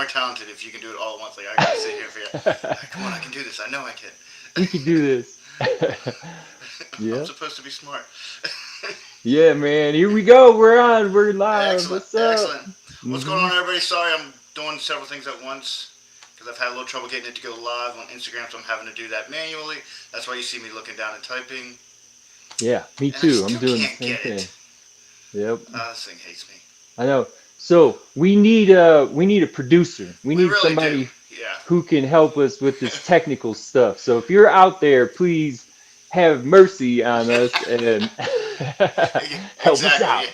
talented if you can do it all at once. Like, I gotta sit here for you. Like, come on, I can do this. I know I can. We can do this. I'm Yeah. supposed to be smart. Yeah, man. Here we go. We're on. We're live. Excellent, What's up? excellent. What's going Hmm. on, everybody? Sorry, I'm doing several things at once because I've had a little trouble getting it to go live on Instagram, so I'm having to do that manually. That's why you see me looking down and typing, Yeah, me and I too. I'm still doing the can't same get it. thing. Yep. This thing hates me. I know. So we need a producer. We We need really do. somebody Yeah. who can help us with this technical stuff. So if you're out there, please have mercy on us and help us Exactly. out.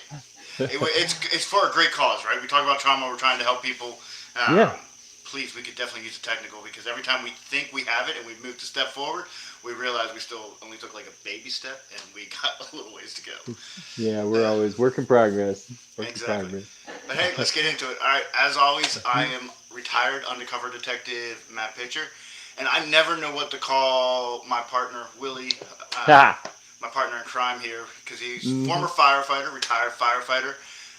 It's for a great cause, right? We talk about trauma. We're trying to help people. Yeah. Please, we could definitely use a technical because every time we think we have it and we moved a step forward, we realize we still only took like a baby step and we got a little ways to go. Yeah, we're Uh, always work in progress. Work in exactly. progress. But hey, let's get into it. All right. As always, I am retired undercover detective Matt Pitcher, and I never know what to call my partner Willie. Uh, Ha. my partner in crime here because he's Hmm. former firefighter, retired firefighter,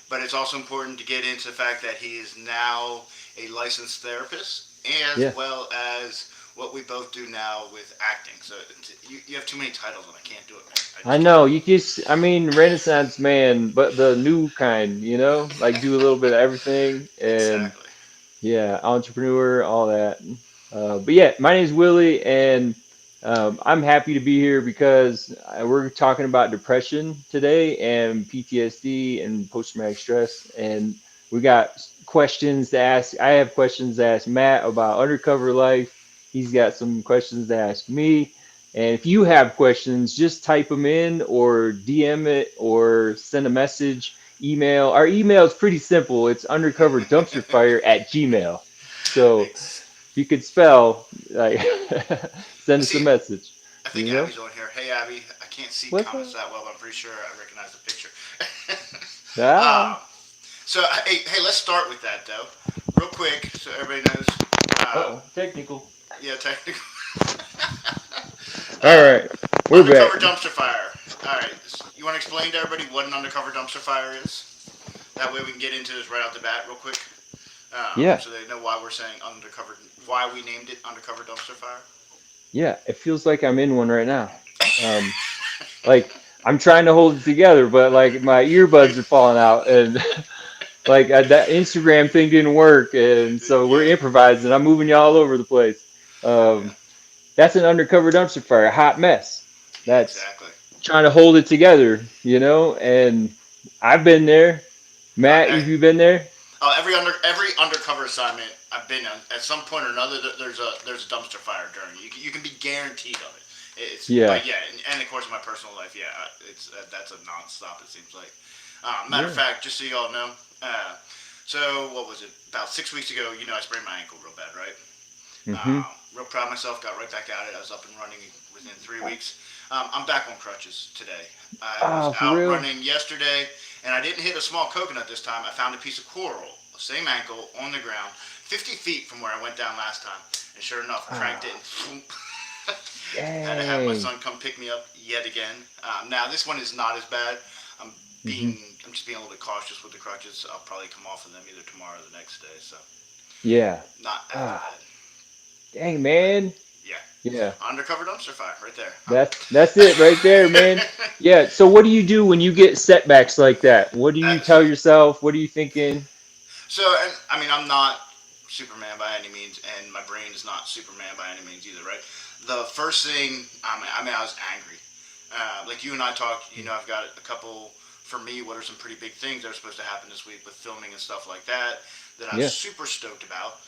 but it's also important to get into the fact that he is now a licensed therapist as Yeah. well as what we both do now with acting. So you have too many titles and I can't do it, man. I I just can't. know you just, I mean, Renaissance man, but the new kind, like do a little bit of everything and Exactly. yeah, entrepreneur, all that. But yeah, my name's Willie, and I'm happy to be here because we're talking about depression today and PTSD and post-traumatic stress, and we got questions to ask. I have questions to ask Matt about undercover life. He's got some questions to ask me. And if you have questions, just type them in or DM it or send a message, email. Our email is pretty simple. It's undercoverdumpsterfire@gmail. So Ex- if you could spell, like, I send us a see. message. I think You know? Abby's on here. Hey, Abby. I can't see What's comments up? that well, but I'm pretty sure I recognize the picture. Ah. uh, so, hey, let's start with that, though. Real quick, so everybody knows. Um, Uh-oh. Technical. yeah, technical. All uh, right. We're undercover back. dumpster fire. All right. You want to explain to everybody what an undercover dumpster fire is? That way we can get into this right out the bat real quick. Yeah. So they know why we're saying undercover, why we named it undercover dumpster fire. Yeah. It feels like I'm in one right now. Um, like I'm trying to hold it together, but like my earbuds are falling out and like that Instagram thing didn't work, and so we're Yeah, improvising. I'm moving you all over the place. yeah, Um, that's an undercover dumpster fire, a hot mess. yeah, That's exactly. trying to hold it together. And I've been there. Matt, Hey, have you been there? every undercover assignment I've been on, at some point or another, there's a dumpster fire during. You can be guaranteed of it. Yeah, But yeah, and of course in my personal life, yeah, it's that's a nonstop. It seems like. Matter of yeah. fact, just so you all know, so what was it? About 6 weeks ago, I sprained my ankle real bad, right? Mm-hmm. Real proud of myself. Got right back at it. I was up and running within 3 weeks. I'm back on crutches today. I was Oh, for out real? running yesterday, and I didn't hit a small coconut this time. I found a piece of coral, same ankle, on the ground, 50 feet from where I went down last time. And sure enough, cranked it Oh, and swoop. Had to have my dang. son come pick me up yet again. Now this one is not as bad. I'm Mm-hmm. I'm just being a little bit cautious with the crutches. I'll probably come off of them either tomorrow or the next day. So Yeah. not as Ah, bad. dang, But man. yeah, Yeah. undercover dumpster fire right there. That's it right there, man. Yeah. So what do you do when you get setbacks like that? What do you That's, tell yourself? What are you thinking? so, and I mean, I'm not Superman by any means, and my brain is not Superman by any means either, right? The first thing, I was angry. Like you and I talked, I've got a couple, for me, what are some pretty big things that are supposed to happen this week with filming and stuff like that I'm Yeah. super stoked about.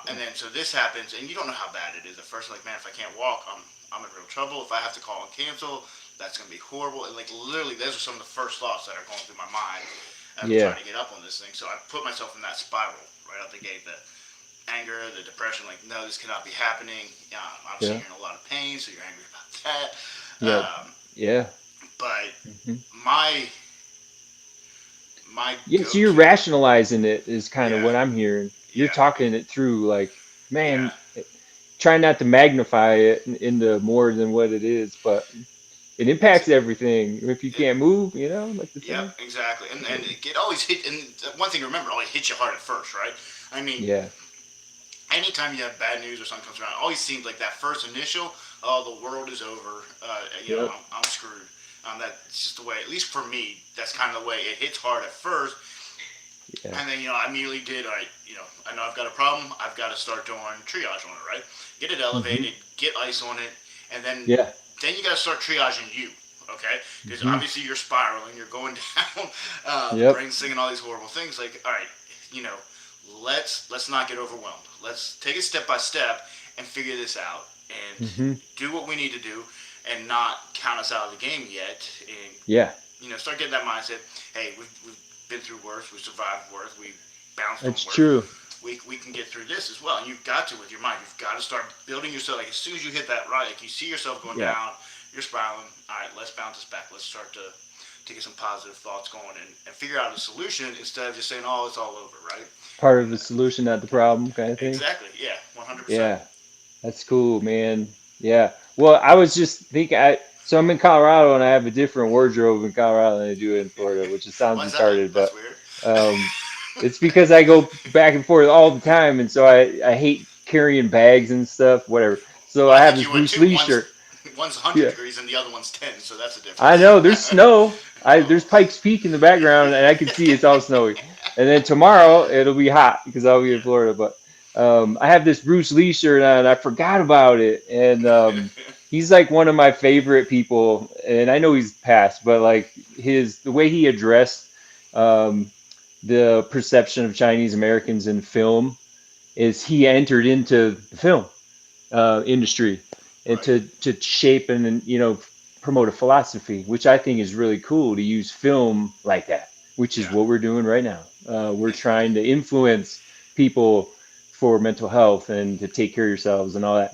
And then, so this happens, and you don't know how bad it is. At first, like, man, if I can't walk, I'm in real trouble. If I have to call and cancel, that's going to be horrible. And, like, literally, those are some of the first thoughts that are going through my mind as I'm Yeah. trying to get up on this thing. So I put myself in that spiral right out the gate. The anger, the depression, like, no, this cannot be happening. Obviously, Yeah. you're in a lot of pain, so you're angry about that. Yeah. Yeah. But Hmm. my my Yeah. So you're go-to, rationalizing it is kind of yeah, what I'm hearing. You're yeah, talking it through, like, yeah. man, try not to magnify it into more than what it is, but it It's impacts everything. If you it, can't move, like the Yep, saying. exactly. And Yeah. it always hit. And one thing to remember, it always hits you hard at first, right? I mean, Yeah. anytime you have bad news or something comes around, it always seems like that first initial, oh, the world is over. Yep. I'm screwed. That's just the way, at least for me, that's kind of the way it hits hard at first. Yeah. And then, I immediately did, all right, I know I've got a problem. I've got to start doing triage on it, right? Get it Hmm. elevated, get ice on it, and Yeah. then you got to start triaging you, okay? Because Hmm. obviously you're spiraling, you're going down, the Yep. brain's thinking all these horrible things. Like, all right, you know, let's not get overwhelmed. Let's take it step by step and figure this out and Hmm. do what we need to do and not count us out of the game yet. And Yeah. start getting that mindset. Hey, we've been through worse. We survived worse. We bounced from That's worse. true. We can get through this as well. And you've got to with your mind. You've got to start building yourself. Like as soon as you hit that right, like you see yourself going Yeah. down, you're spiraling. All right, let's bounce this back. Let's start to get some positive thoughts going and figure out a solution instead of just saying, oh, it's all over, right? Part of the solution, not the problem, kind of thing. Exactly. Yeah, 100%. Yeah. That's cool, man. Yeah. Well, I was just thinking. So I'm in Colorado, and I have a different wardrobe in Colorado than I do in Florida, which it sounds Why is that? retarded, That's but weird. um, it's because I go back and forth all the time, and so I hate carrying bags and stuff, whatever. So Well, I I have think this you would Bruce too. Lee One's shirt. 100 Yeah. degrees and the other one's 10, so that's a I difference. know there's snow. There's Oh. Pikes Peak in the background, and I can see it's all snowy. And then tomorrow it'll be hot because I'll be in Florida. But I have this Bruce Lee shirt on. I forgot about it, and he's like one of my favorite people. And I know he's passed, but like the way he addressed um, the perception of Chinese Americans in film is he entered into the film industry and Right. to shape and promote a philosophy, which I think is really cool to use film like that, which is Yeah. what we're doing right now. We're trying to influence people for mental health and to take care of yourselves and all that.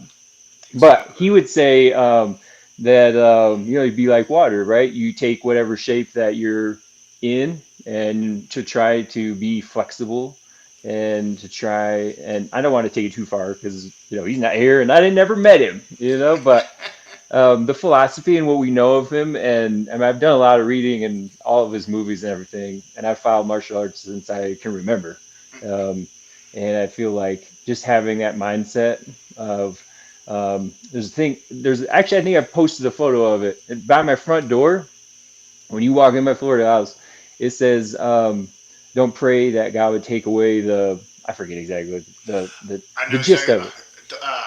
But Exactly. he would say that you'd be like water, right? You take whatever shape that you're in, and to try to be flexible, and to try. And I don't want to take it too far because he's not here, and I didn't never met him, But the philosophy and what we know of him, and I've done a lot of reading and all of his movies and everything, and I've followed martial arts since I can remember. Um, and I feel like just having that mindset of there's a thing. There's actually, I think I posted a photo of it by my front door. When you walk in my Florida house, it says, "Don't pray that God would take away the." I forget exactly what I the know gist exactly. of it.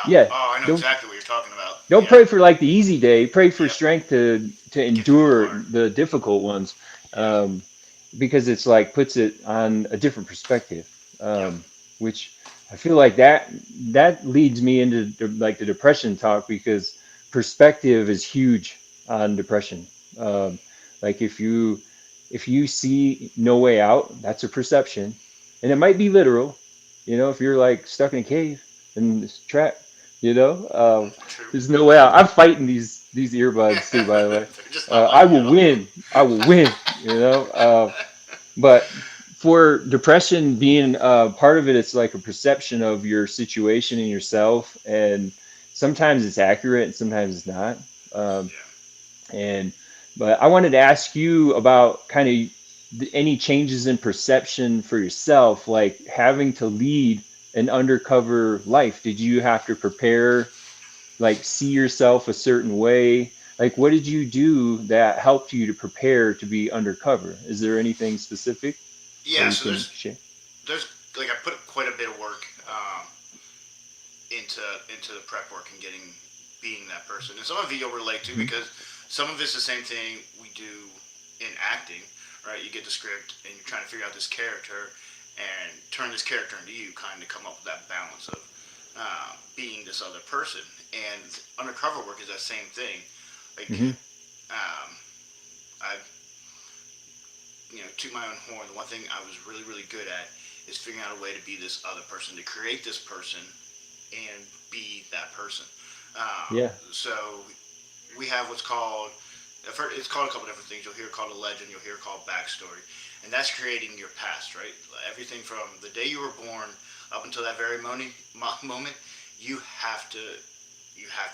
Yeah, Oh, I know don't exactly what you're talking about. don't Yeah. pray for like the easy day. Pray for Yep. strength to Get through the endure hard. the difficult ones, Yeah. um, because it's like puts it on a different perspective, Yep. which I feel like that leads me into like the depression talk because perspective is huge on depression. Um, like if you see no way out, that's a perception, and it might be literal. If you're like stuck in a cave and it's trapped, you know. True. There's no way out. I'm fighting these earbuds too, by the way. They're just not I letting you will out. win. I will win. But for depression being part of it, it's like a perception of your situation and yourself, and sometimes it's accurate and sometimes it's not. Um, Yeah. and but I wanted to ask you about kind of any changes in perception for yourself, like having to lead an undercover life. Did you have to prepare, like see yourself a certain way? Like what did you do that helped you to prepare to be undercover? Is there anything specific that Yeah. you So can there's share? there's like I put quite a bit of work into the prep work and getting being that person. And some of it you'll relate to Hmm. because some of it's the same thing we do in acting, right? You get the script and you're trying to figure out this character and turn this character into you, kind of come up with that balance of being this other person. And undercover work is that same thing. Like Hmm. um, I, toot my own horn. The one thing I was really really good at is figuring out a way to be this other person, to create this person and be that person. Yeah. So we have what's called it's called a couple different things. You'll hear it called a legend. You'll hear it called backstory, and that's creating your past, right? Everything from the day you were born up until that very moment, you have to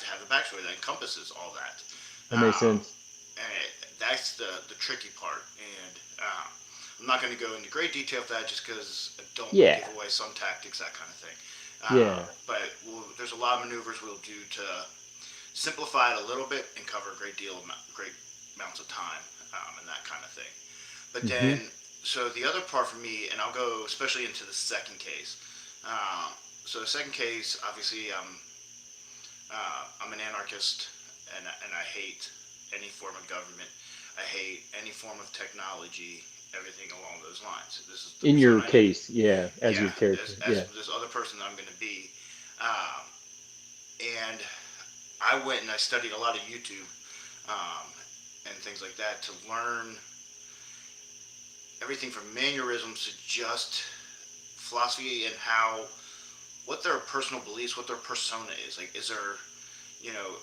have a backstory that encompasses all that. That makes sense. And that's the tricky part. And I'm not going to go into great detail for that just because I don't want to Yeah. give away some tactics, that kind of thing. Yeah. But there's a lot of maneuvers we'll do to simplify it a little bit and cover a great amounts of time, and that kind of thing. But Mm-hmm. then, so the other part for me, and I'll go especially into the second case. Uh, so the second case, obviously, I'm an anarchist, and I hate any form of government. I hate any form of technology, everything along those lines. This is the In your persona I am. case, yeah, as Yeah, your character. as Yeah. this other person I'm going to be. Um, and I went and I studied a lot of YouTube, um, and things like that to learn everything from mannerisms to just philosophy and how what their personal beliefs, what their persona is. Like, is there, you know,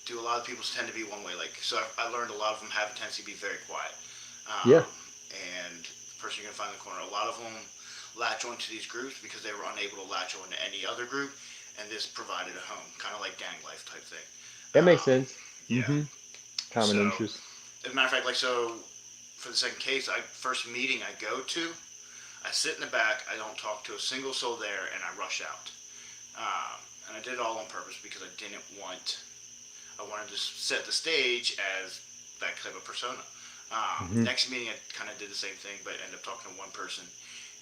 do a lot of people tend to be one way? Like, so I learned a lot of them have a tendency to be very quiet. Yeah. And the person you're going to find in the corner, a lot of them latch onto these groups because they were unable to latch on to any other group, and this provided a home, kind of like gang life type thing. That makes Um, sense. yeah. Mm-hmm. Common So, interest. as a matter of fact, like, so for the second case, first meeting I go to, I sit in the back, I don't talk to a single soul there, and I rush out. And I did it all on purpose because I wanted to set the stage as that type of persona. Mm-hmm. Next meeting, I kind of did the same thing, but ended up talking to one person.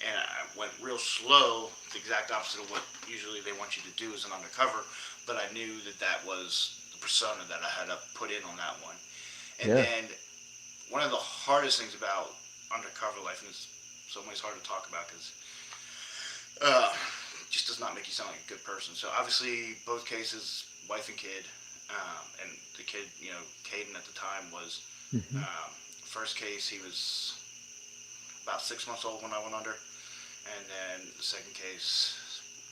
And I went real slow, the exact opposite of what usually they want you to do as an undercover, but I knew that that was the persona that I had to put in on that one. And Yeah. then one of the hardest things about undercover life, and it's some ways hard to talk about because it just does not make you sound like a good person. So obviously, both cases, wife and kid, and the kid, Caden at the time was Mm-hmm. first case. He was about 6 months old when I went under, and then the second case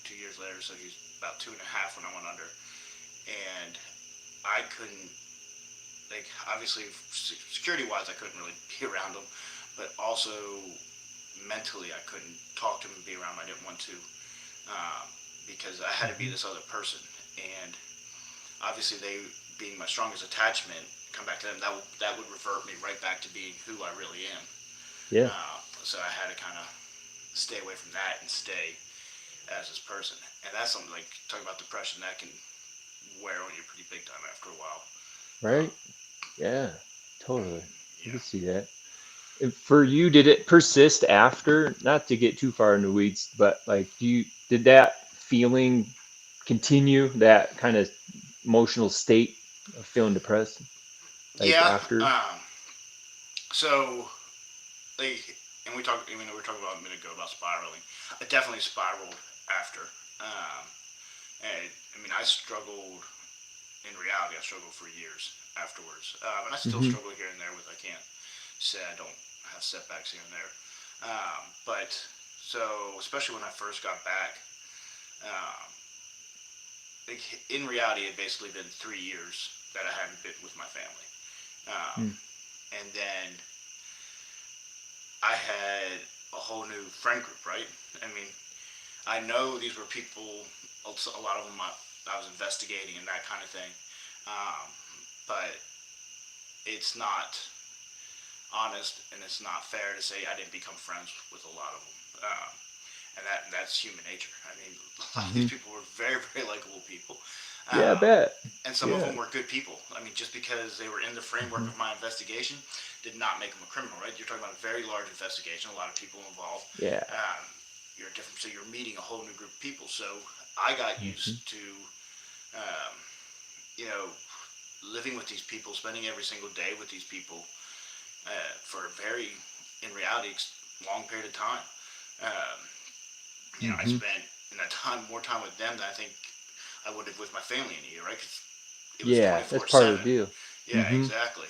2 years later. So he's about 2.5 when I went under, and I couldn't. Like, obviously, security wise, I couldn't really be around him, but also mentally, I couldn't talk to him and be around him. I didn't want to, um, because I had to be Mm-hmm. this other person. And obviously, they being my strongest attachment, come back to them, that would revert me right back to being who I really am. Yeah. So I had to kind of stay away from that and stay as this person. And that's something like talking about depression that can wear on you pretty big time after a while. Um, Right. Yeah. Totally. I yeah. can see that. And for you, did it persist after? Not to get too far in the weeds, but like, did that feeling continue? That kind of emotional state of feeling depressed, like Yeah. after? So like, and we were talking about a minute ago about spiraling. I definitely spiraled after. Um, and I mean, I struggled in reality. I struggled for years afterwards, and I still Mm-hmm. struggle here and there with. I can't say I don't have setbacks here and there, but so especially when I first got back, um, like, in reality, it basically been 3 years that I hadn't been with my family, um, and then I had a whole new friend group, right? I mean, I know these were people, a lot of them I was investigating and that kind of thing, um, but it's not honest and it's not fair to say I didn't become friends with a lot of them. And that's human nature. I mean, a lot of Mm-hmm. these people were very, very likable people. Yeah, I Um, bet. and some of Yeah. them were good people. I mean, just because they were in the framework Mm-hmm. of my investigation did not make them a criminal, right? You're talking about a very large investigation, a lot of people involved. Yeah. Um, so you're meeting a whole new group of people. So I got Mm-hmm. used to, um, you know, living with these people, spending every single day with these people for a very, in reality, long period of time. Um, I Mm-hmm. spent in that time more time with them than I think I would have with my family in a year, right? Because it was Yeah, that's twenty-four part of the seven. deal. Yeah, Mm-hmm. exactly.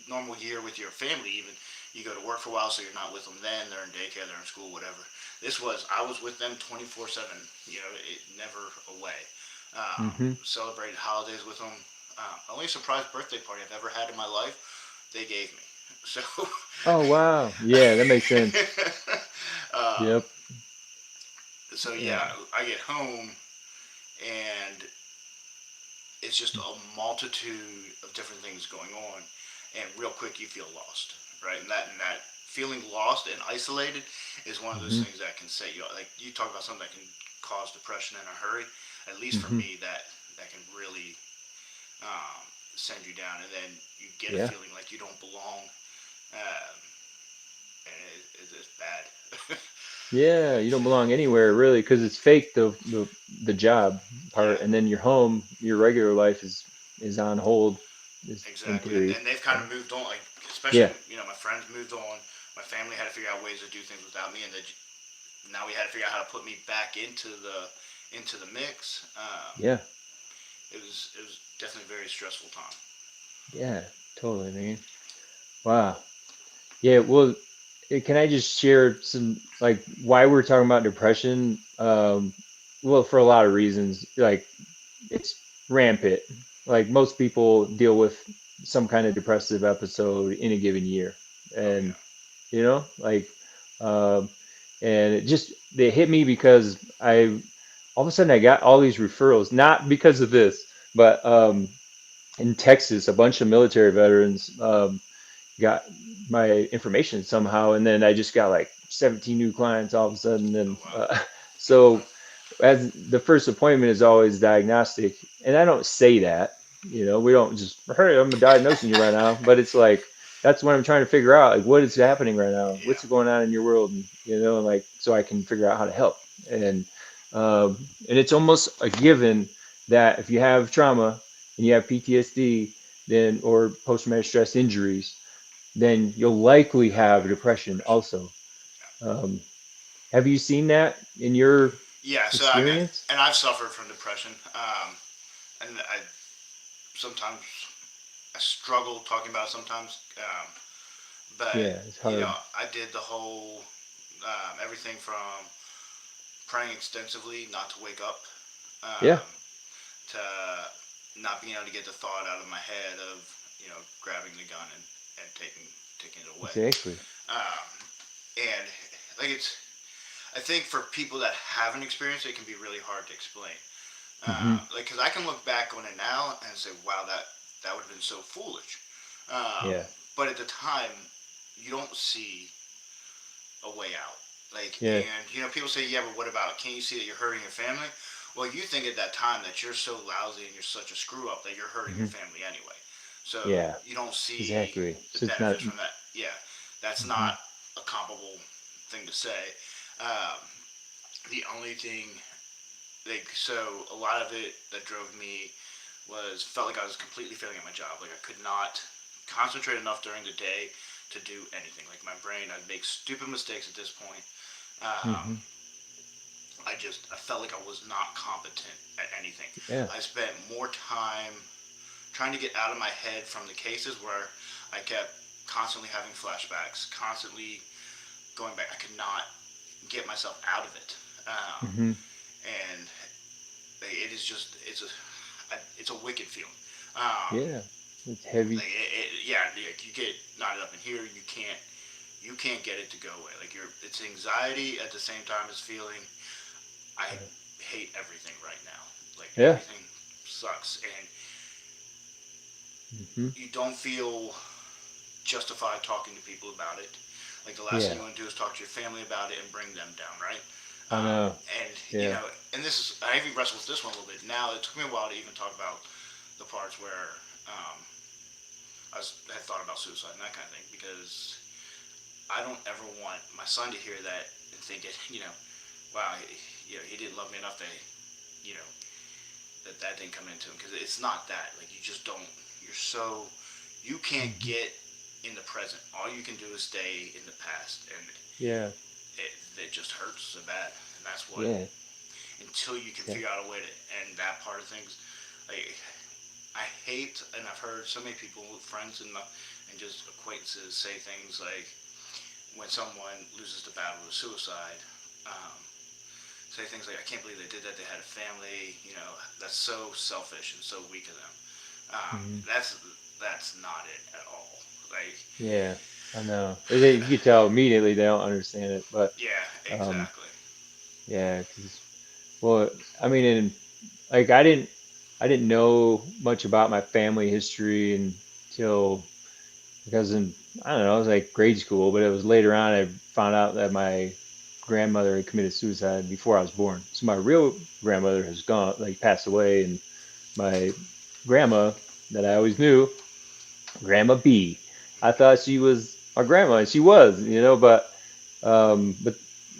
Normal year with your family, even you go to work for a while, so you're not with them then. They're in daycare, they're in school, whatever. I was with them 24/7. It never away. Mm-hmm. Celebrated holidays with them. Only surprise birthday party I've ever had in my life, they gave me. So, Oh wow. Yeah, that makes sense. um, Yep. so Yeah. yeah, I get home and it's just a multitude of different things going on, and real quick you feel lost, right? And that feeling lost and isolated is one of those Hmm. things that can set you, like you talk about something that can cause depression in a hurry. At least for Hmm. me, that can really um, send you down, and then you get a Yeah. feeling like you don't belong, um, and it's bad. Yeah, you don't belong anywhere really because it's fake the job Yeah, part, and then your home, your regular life is on hold, is in exactly. theory. And they've kind of moved on, like especially Yeah, my friends moved on. My family had to figure out ways to do things without me, and now we had to figure out how to put me back into the mix. yeah, It was definitely a very stressful time. yeah, totally, man. Wow. Yeah, well, can I just share some like why we're talking about depression? Well, for a lot of reasons, like it's rampant. Like most people deal with some kind of depressive episode in a given year, Oh and yeah, like, um, and it just they hit me because I all of a sudden I got all these referrals, not because of this, but in Texas, a bunch of military veterans got my information somehow, and then I just got like 17 new clients all of a sudden. oh And wow. so, as the first appointment is always diagnostic, and I don't say that, we don't just, hey, I'm diagnosing you right now, but it's like that's what I'm trying to figure out, like what is happening right now, Yeah, what's going on in your world, and like so I can figure out how to help. And and it's almost a given that if you have trauma and you have PTSD, then or post-traumatic stress injuries, then you'll likely you'll have have depression depression. also. Um, have you seen that in your Yeah, so I mean, experience? and I've suffered from depression, and I sometimes I struggle talking about it sometimes, but Yeah, it's hard. I did the whole everything from praying extensively not to wake up, Yeah, um, to not being able to get the thought out of my head of grabbing the gun and taking it away. exactly. Um, and like I think for people that haven't experienced it, it can be really hard to explain. Hmm. Like, because I can look back on it now and say, wow, that would have been so foolish. Um, Yeah, but at the time, you don't see a way out. Like, yeah, and people say, yeah, but what about? Can't you see that you're hurting your family? Well, you think at that time that you're so lousy and you're such a screw up that you're hurting your hmm, family anyway. So yeah, you don't see exactly. the So it's not. benefits from that. Yeah, that's Hmm. not a comparable thing to say. Um, the only thing, like, so a lot of it that drove me was felt like I was completely failing at my job. Like I could not concentrate enough during the day to do anything. Like my brain, I'd make stupid mistakes at this point. Um, Hmm. I felt like I was not competent at anything. Yeah, I spent more time trying to get out of my head from the cases where I kept constantly having flashbacks, constantly going back. I could not get myself out of it, hmm, and it is just it's a wicked feeling. yeah. It's heavy. Yeah, like you get knotted up in here, you can't get it to go away. Like it's anxiety at the same time as feeling I hate everything right now. Like Yeah. everything sucks, and Hmm. you don't feel justified talking to people about it. Like the last thing Yeah. you want to do is talk to your family about it and bring them down, right? I know. And Yeah. and this is I even wrestled with this one a little bit. Now it took me a while to even talk about the parts where I had thought about suicide and that kind of thing because I don't ever want my son to hear that and think it, wow, he didn't love me enough to, you know, that didn't come into him because it's not that. Like you just don't. You're so you can't Hmm. get in the present. All you can do is stay in the past, and Yeah. it just hurts so bad. And that's what Yeah. until you can Yeah. figure out a way to end that part of things. Like I hate, and I've heard so many people, friends and just acquaintances say things like when someone loses the battle with suicide. Um, Say things like, "I can't believe they did that. They had a family. That's so selfish and so weak of them." Hmm. That's not it at all. Like, Yeah. I know. You could tell immediately they don't understand it, but yeah, um, exactly. yeah, because well, I mean, like I didn't know much about my family history until my cousin. I don't know, it was like grade school, but it was later on I found out that my grandmother had committed suicide before I was born. So my real grandmother has gone, like passed away, and my grandma that I always knew, Grandma B, I thought she was my grandma, and she was, but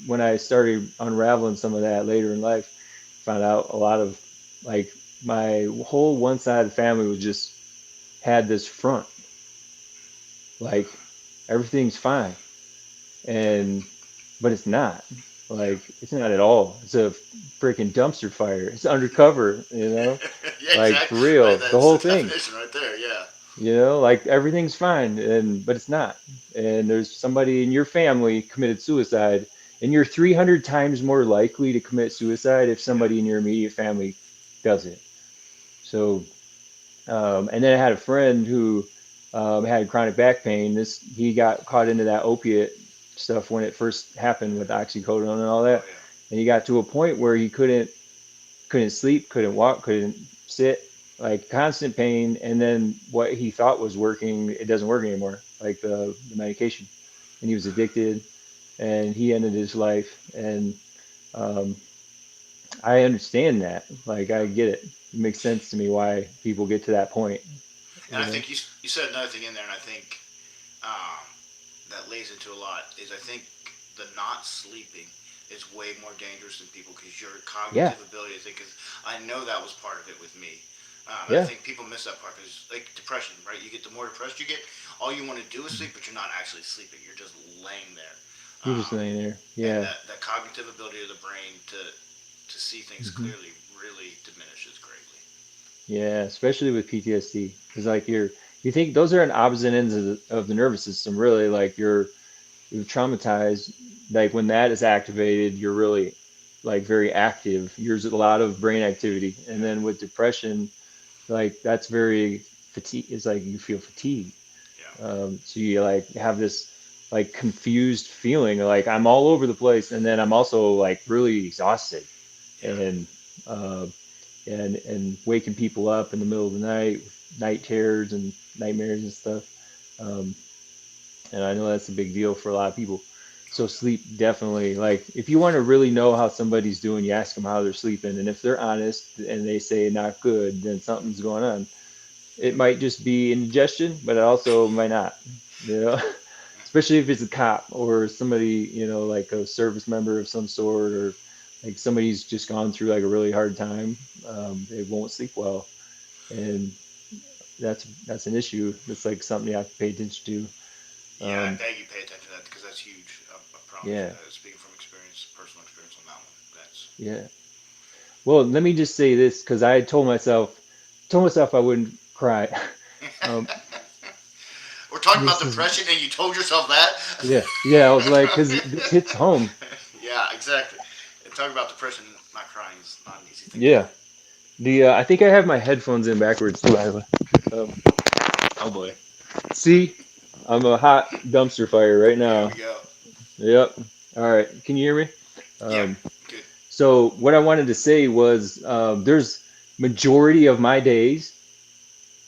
when I started unraveling some of that later in life, found out a lot of like my whole one side of the family was just had this front, like everything's fine, and but it's not. Yeah. Like it's not at all. It's a freaking dumpster fire. It's undercover, Yeah, like for exactly. Right. real, the That's the whole thing. definition right there. Yeah. Like everything's fine, and but it's not. And there's somebody in your family committed suicide, and you're 300 times more likely to commit suicide if Yeah. somebody in your immediate family does it. So, and then I had a friend who had chronic back pain. He got caught into that opiate stuff when it first happened with oxycodone and all Oh that, yeah. and he got to a point where he couldn't sleep, couldn't walk, couldn't sit, like constant pain. And then what he thought was working, it doesn't work anymore, like the medication. And he was addicted, and he ended his life. And um, I understand that. Like I get it. It makes sense to me why people get to that point. And I You know? think you said another thing in there, and I think um, that lays into a lot is I think the not sleeping is way more dangerous than people because your Yeah, cognitive ability to think. Because I know that was part of it with me. And I yeah. think people miss that part because like depression, right? You get the more depressed you get, all you want to do is sleep, but you're not actually sleeping. You're just laying there. You're just laying there. And Yeah. that cognitive ability of the brain to see things Hmm. clearly really diminishes greatly. Yeah, especially with PTSD, because like you think those are on opposite ends of the nervous system, really. Like you're traumatized, like when that is activated, you're really like very active. There's a lot of brain activity. And Yeah, then with depression, like that's very fatigue. It's like you feel fatigued. yeah, So you like have this like confused feeling, like I'm all over the place, and then I'm also like really exhausted, yeah. and uh, and waking people up in the middle of the night with night terrors and nightmares and stuff. Um, and I know that's a big deal for a lot of people. Oh So yeah. sleep definitely, like if you want to really know how somebody's doing, you ask them how they're sleeping, and if they're honest and they say not good, then something's going on. It might just be indigestion, but it also might not. You know, especially if it's a cop or somebody, like a service member of some sort, or like somebody's just gone through like a really hard time. They won't sleep well, and that's an issue. That's like something you have to pay attention to. Yeah, I Um, beg you pay attention to that because that's huge. I promise you yeah. that. Speaking from experience, personal experience on that one, that's. Yeah. Well, let me just say this because I told myself I wouldn't cry. Um, We're talking about this is, depression, and you told yourself that. yeah, yeah. I was like, because this hits home. Yeah, exactly. And talking about depression, not crying is not an easy thing to do. Yeah. I think I have my headphones in backwards too. Um, oh boy. See, I'm a hot dumpster fire right There now. we go. Yep. All right. Can you hear me? Yeah, Um, good. so what I wanted to say was, there's majority of my days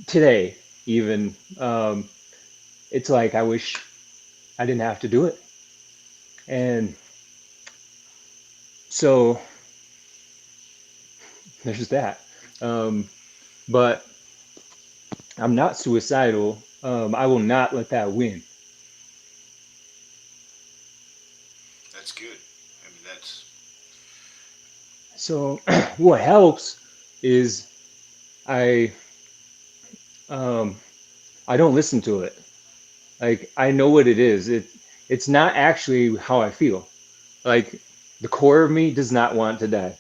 today, even. It's like I wish I didn't have to do it. And so there's that. Um, but I'm not suicidal. I will not let that win. That's good. I mean, that's. So what helps is I um, I don't listen to it. Like I know what it is. It's not actually how I feel. Like the core of me does not want to die.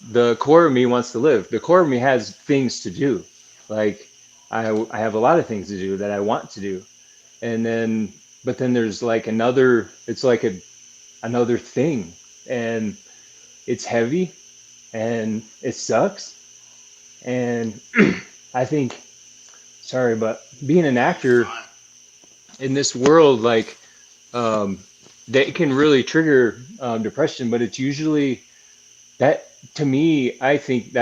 The core of me wants to live. The core of me has things to do. Like I have a lot of things to do that I want to do. And then but then there's like it's like another thing, and it's heavy, and it sucks. And I think, sorry, but being an No, you're actor fine. in this world, like um that can really trigger depression, but it's usually that, to me, I think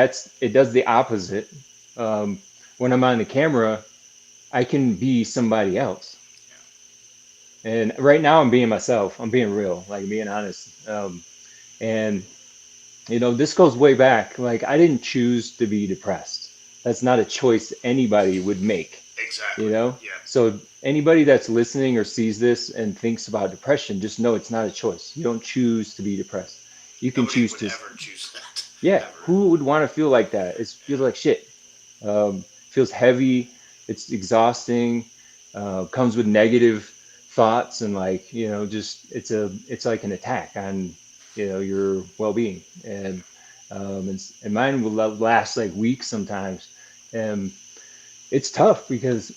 it does the opposite. um when I'm on the camera, I can be somebody else. And right now I'm being myself. I'm being real, like being honest. And this goes way back. Like I didn't choose to be depressed. That's not a choice anybody would make, you Exactly. know? Yeah. So anybody that's listening or sees this and thinks about depression, just know it's not a choice. You don't choose to be depressed. You can Nobody choose would to, ever choose that. yeah, Ever. who would want to feel like that? It feels like shit. Feels heavy. It's exhausting. Comes with negative thoughts and like just it's like an attack on your well-being and mine will last like weeks sometimes, and it's tough because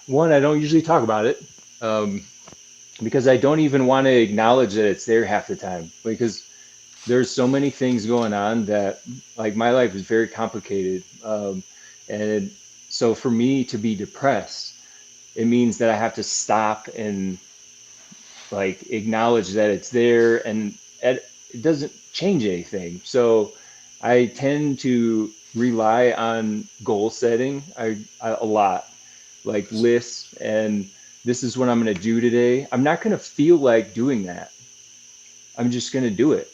one, I don't usually talk about it, um, because I don't even want to acknowledge that it's there half the time because there's so many things going on that like my life is very complicated, and so for me to be depressed, it means that I have to stop and like acknowledge that it's there, and it doesn't change anything. So I tend to rely on goal setting a lot, like Listen. lists, and this is what I'm going to do today. I'm not going to feel like doing that. I'm just going to do it.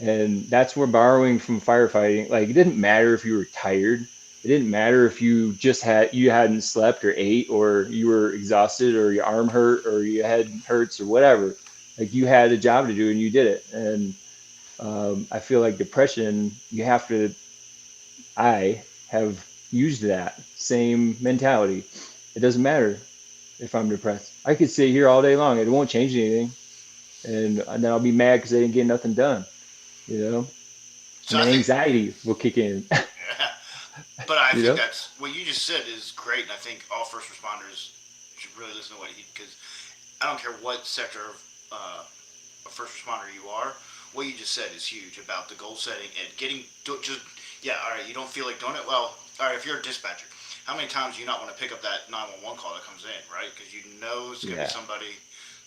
And that's where borrowing from firefighting, like it didn't matter if you were tired. It didn't matter if you hadn't slept or ate or you were exhausted or your arm hurt or your head hurts or whatever. Like you had a job to do and you did it. And I feel like depression, I have used that same mentality. It doesn't matter if I'm depressed. I could sit here all day long. It won't change anything. And then I'll be mad because I didn't get nothing done, you know? So And I then think, anxiety will kick in. yeah. But I you think know? that's what you just said is great, and I think all first responders should really listen to what he, because I don't care what sector of a first responder you are. What you just said is huge about the goal setting and getting just yeah. All right, you don't feel like doing it. Well, all right. If you're a dispatcher, how many times do you not want to pick up that 911 call that comes in, right? Because you know it's going to be Yeah. somebody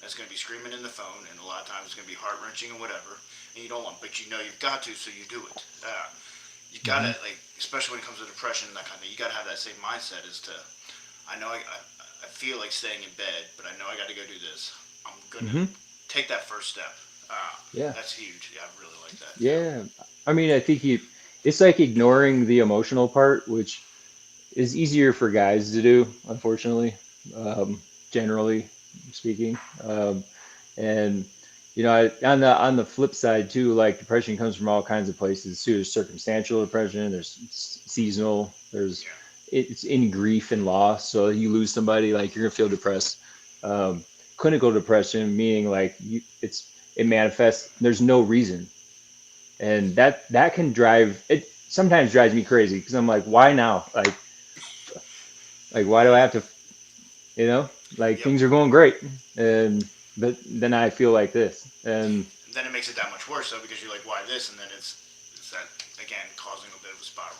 that's going to be screaming in the phone, and a lot of times it's going to be heart wrenching and whatever, and you don't want, but you know you've got to, so you do it. You gotta Hmm. like, especially when it comes to depression and that kind of thing. You gotta have that same mindset as to, I know I feel like staying in bed, but I know I got to go do this. I'm gonna Hmm. take that first step. Yeah. That's huge. Yeah, I really like that. Yeah. Yeah. I mean, I think it's like ignoring the emotional part, which is easier for guys to do, unfortunately, generally speaking. And on the flip side too, like depression comes from all kinds of places too. There's circumstantial depression, there's seasonal, Yeah. it's in grief and loss. So you lose somebody, like you're gonna feel depressed. Um, Clinical depression, meaning like it manifests. There's no reason, and that can drive it. Sometimes drives me crazy because I'm like, why now? Like why do I have to? You know, like Yep. things are going great, and but then I feel like this, and And then it makes it that much worse though, because you're like, why this? And then it's that again causing a bit of a spiral.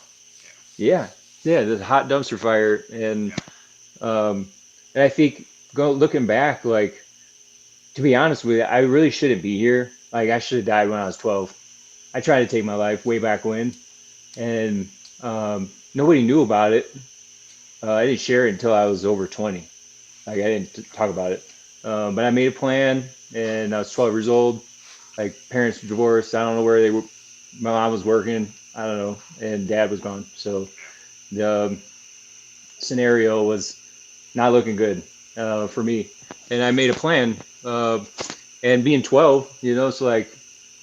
Yeah. yeah, yeah, the hot dumpster fire, Yeah. um, and I think looking back, like to be honest with you, I really shouldn't be here. Like I should have died when I was 12. I tried to take my life way back when, and nobody knew about it. I didn't share it until I was over 20. Like I didn't talk about it, but I made a plan, and I was 12 years old. Like parents were divorced. I don't know where they were. My mom was working. I don't know, and dad was gone. So Yeah. the scenario was not looking good for me. And I made a plan. And being 12, so like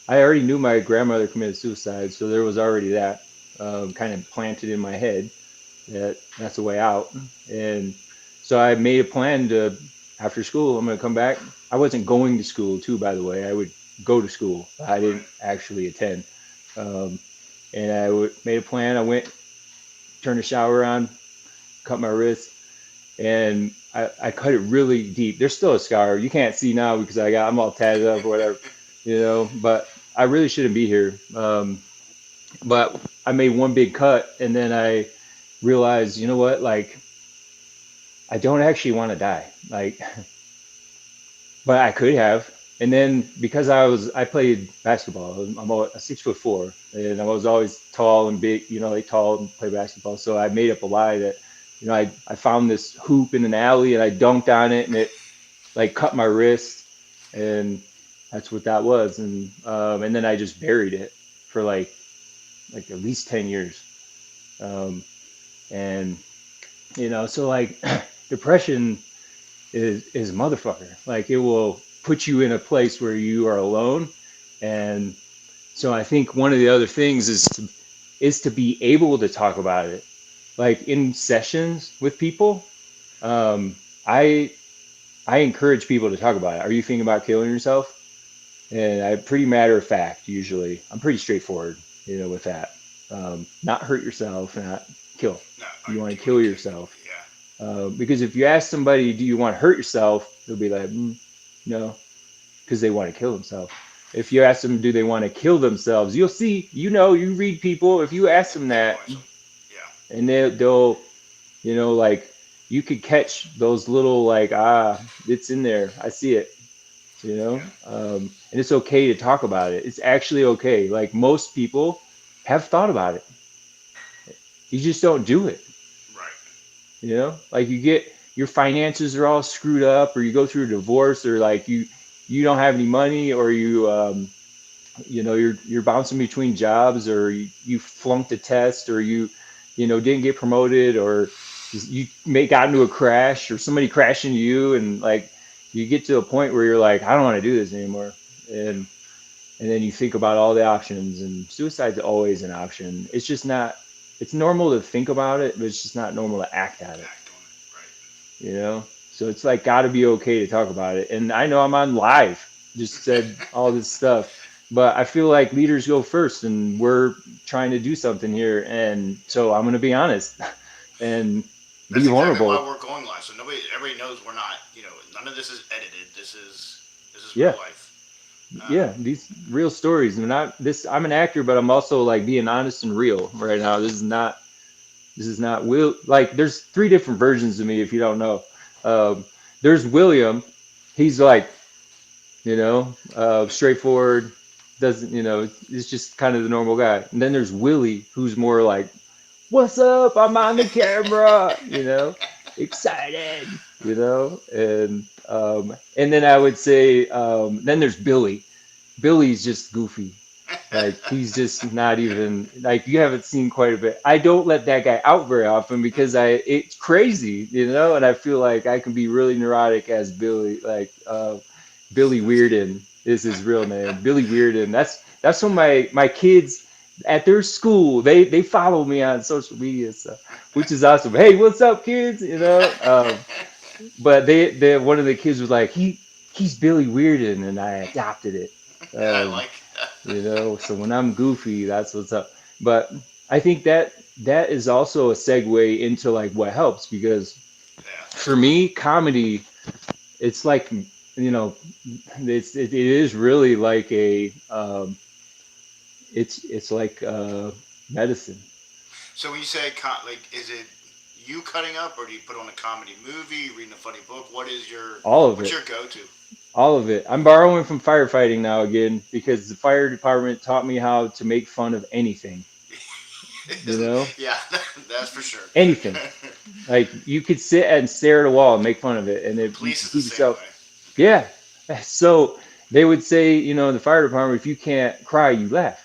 I already knew my grandmother committed suicide, so there was already that kind of planted in my head that that's the way out. And so I made a plan to after school I'm going to come back. I wasn't going to school too, by the way. I would go to school. I Right. didn't actually attend. Um, and made a plan. I went, turned the shower on, cut my wrist, and I cut it really deep. There's still a scar. You can't see now because I'm all tatted up or whatever, but I really shouldn't be here. But I made one big cut, and then I realized, you know what, like I don't actually want to die. Like, but I could have. And then because I played basketball. I'm a 6'4", and I was always tall and big, like tall and play basketball. So I made up a lie that, I found this hoop in an alley and I dunked on it, and it like cut my wrist, and that's what that was. And then I just buried it for like at least 10 years. Um, and so like depression is a motherfucker. Like it will put you in a place where you are alone. And so I think one of the other things is to be able to talk about it. Like in sessions with people, um, I I encourage people to talk about it. Are you thinking about killing yourself? And I'm pretty matter of fact, usually. I'm pretty straightforward, with that. Not hurt yourself, not kill. No, You want do to you kill want to kill? yourself. Yeah. Because if you ask somebody, do you want to hurt yourself? They'll be like, no, because they want to kill themselves. If you ask them, do they want to kill themselves? You'll see, you read people. If you ask them They that, want some. Yeah. and they'll, like you could catch those little like, it's in there. I see it. Yeah. And it's okay to talk about it. It's actually okay. Like most people have thought about it. You just don't do it. Right. Like you get your finances are all screwed up, or you go through a divorce, or like you don't have any money, or you're bouncing between jobs, or you flunked a test, or you didn't get promoted, or you may got into a crash, or somebody crashed into you, and like you get to a point where you're like, I don't want to do this anymore, Yeah. and then you think about all the options, and suicide's always an option. It's just not. It's normal to think about it, but it's just not normal to act at it. Act on it. Right. So it's like got to be okay to talk about it. And I know I'm on live, just said all this stuff, but I feel like leaders go first, and we're trying to do something here. And so I'm going to be honest and be That's exactly why vulnerable. we're going live. So everybody knows we're not. None of this is edited. This is real Yeah. life. Yeah. These real stories. I'm an actor, but I'm also like being honest and real right now. This is not Will. Like, there's three different versions of me. If you don't know, um, there's William. He's like, straightforward. Doesn't, it's just kind of the normal guy. And then there's Willie, who's more like, "What's up? I'm on the camera." Excited. And then I would say, then there's Billy. Billy's just goofy. Like he's just not even like you haven't seen quite a bit. I don't let that guy out very often because it's crazy, and I feel like I can be really neurotic as Billy, like Billy That's good. Weirden is his real name. Billy Weirden. That's what my kids at their school they follow me on social media stuff, which is awesome. Hey, what's up, kids? But they one of the kids was like he's Billy Weirden, and I adopted it. I Um, like that. so when I'm goofy, that's what's up. But I think that is also a segue into like what helps, because Yeah. for me, comedy, it's like, it is really like it's like medicine. So when you say like, is it you cutting up, or do you put on a comedy movie, reading a funny book? All of What's it. your go-to? All of it. I'm borrowing from firefighting now again because the fire department taught me how to make fun of anything, you know? Yeah, that's for sure. Anything. Like you could sit and stare at a wall and make fun of it, and you Police can is the keep same yourself. way. Yeah. So they would say, in the fire department, if you can't cry, you laugh.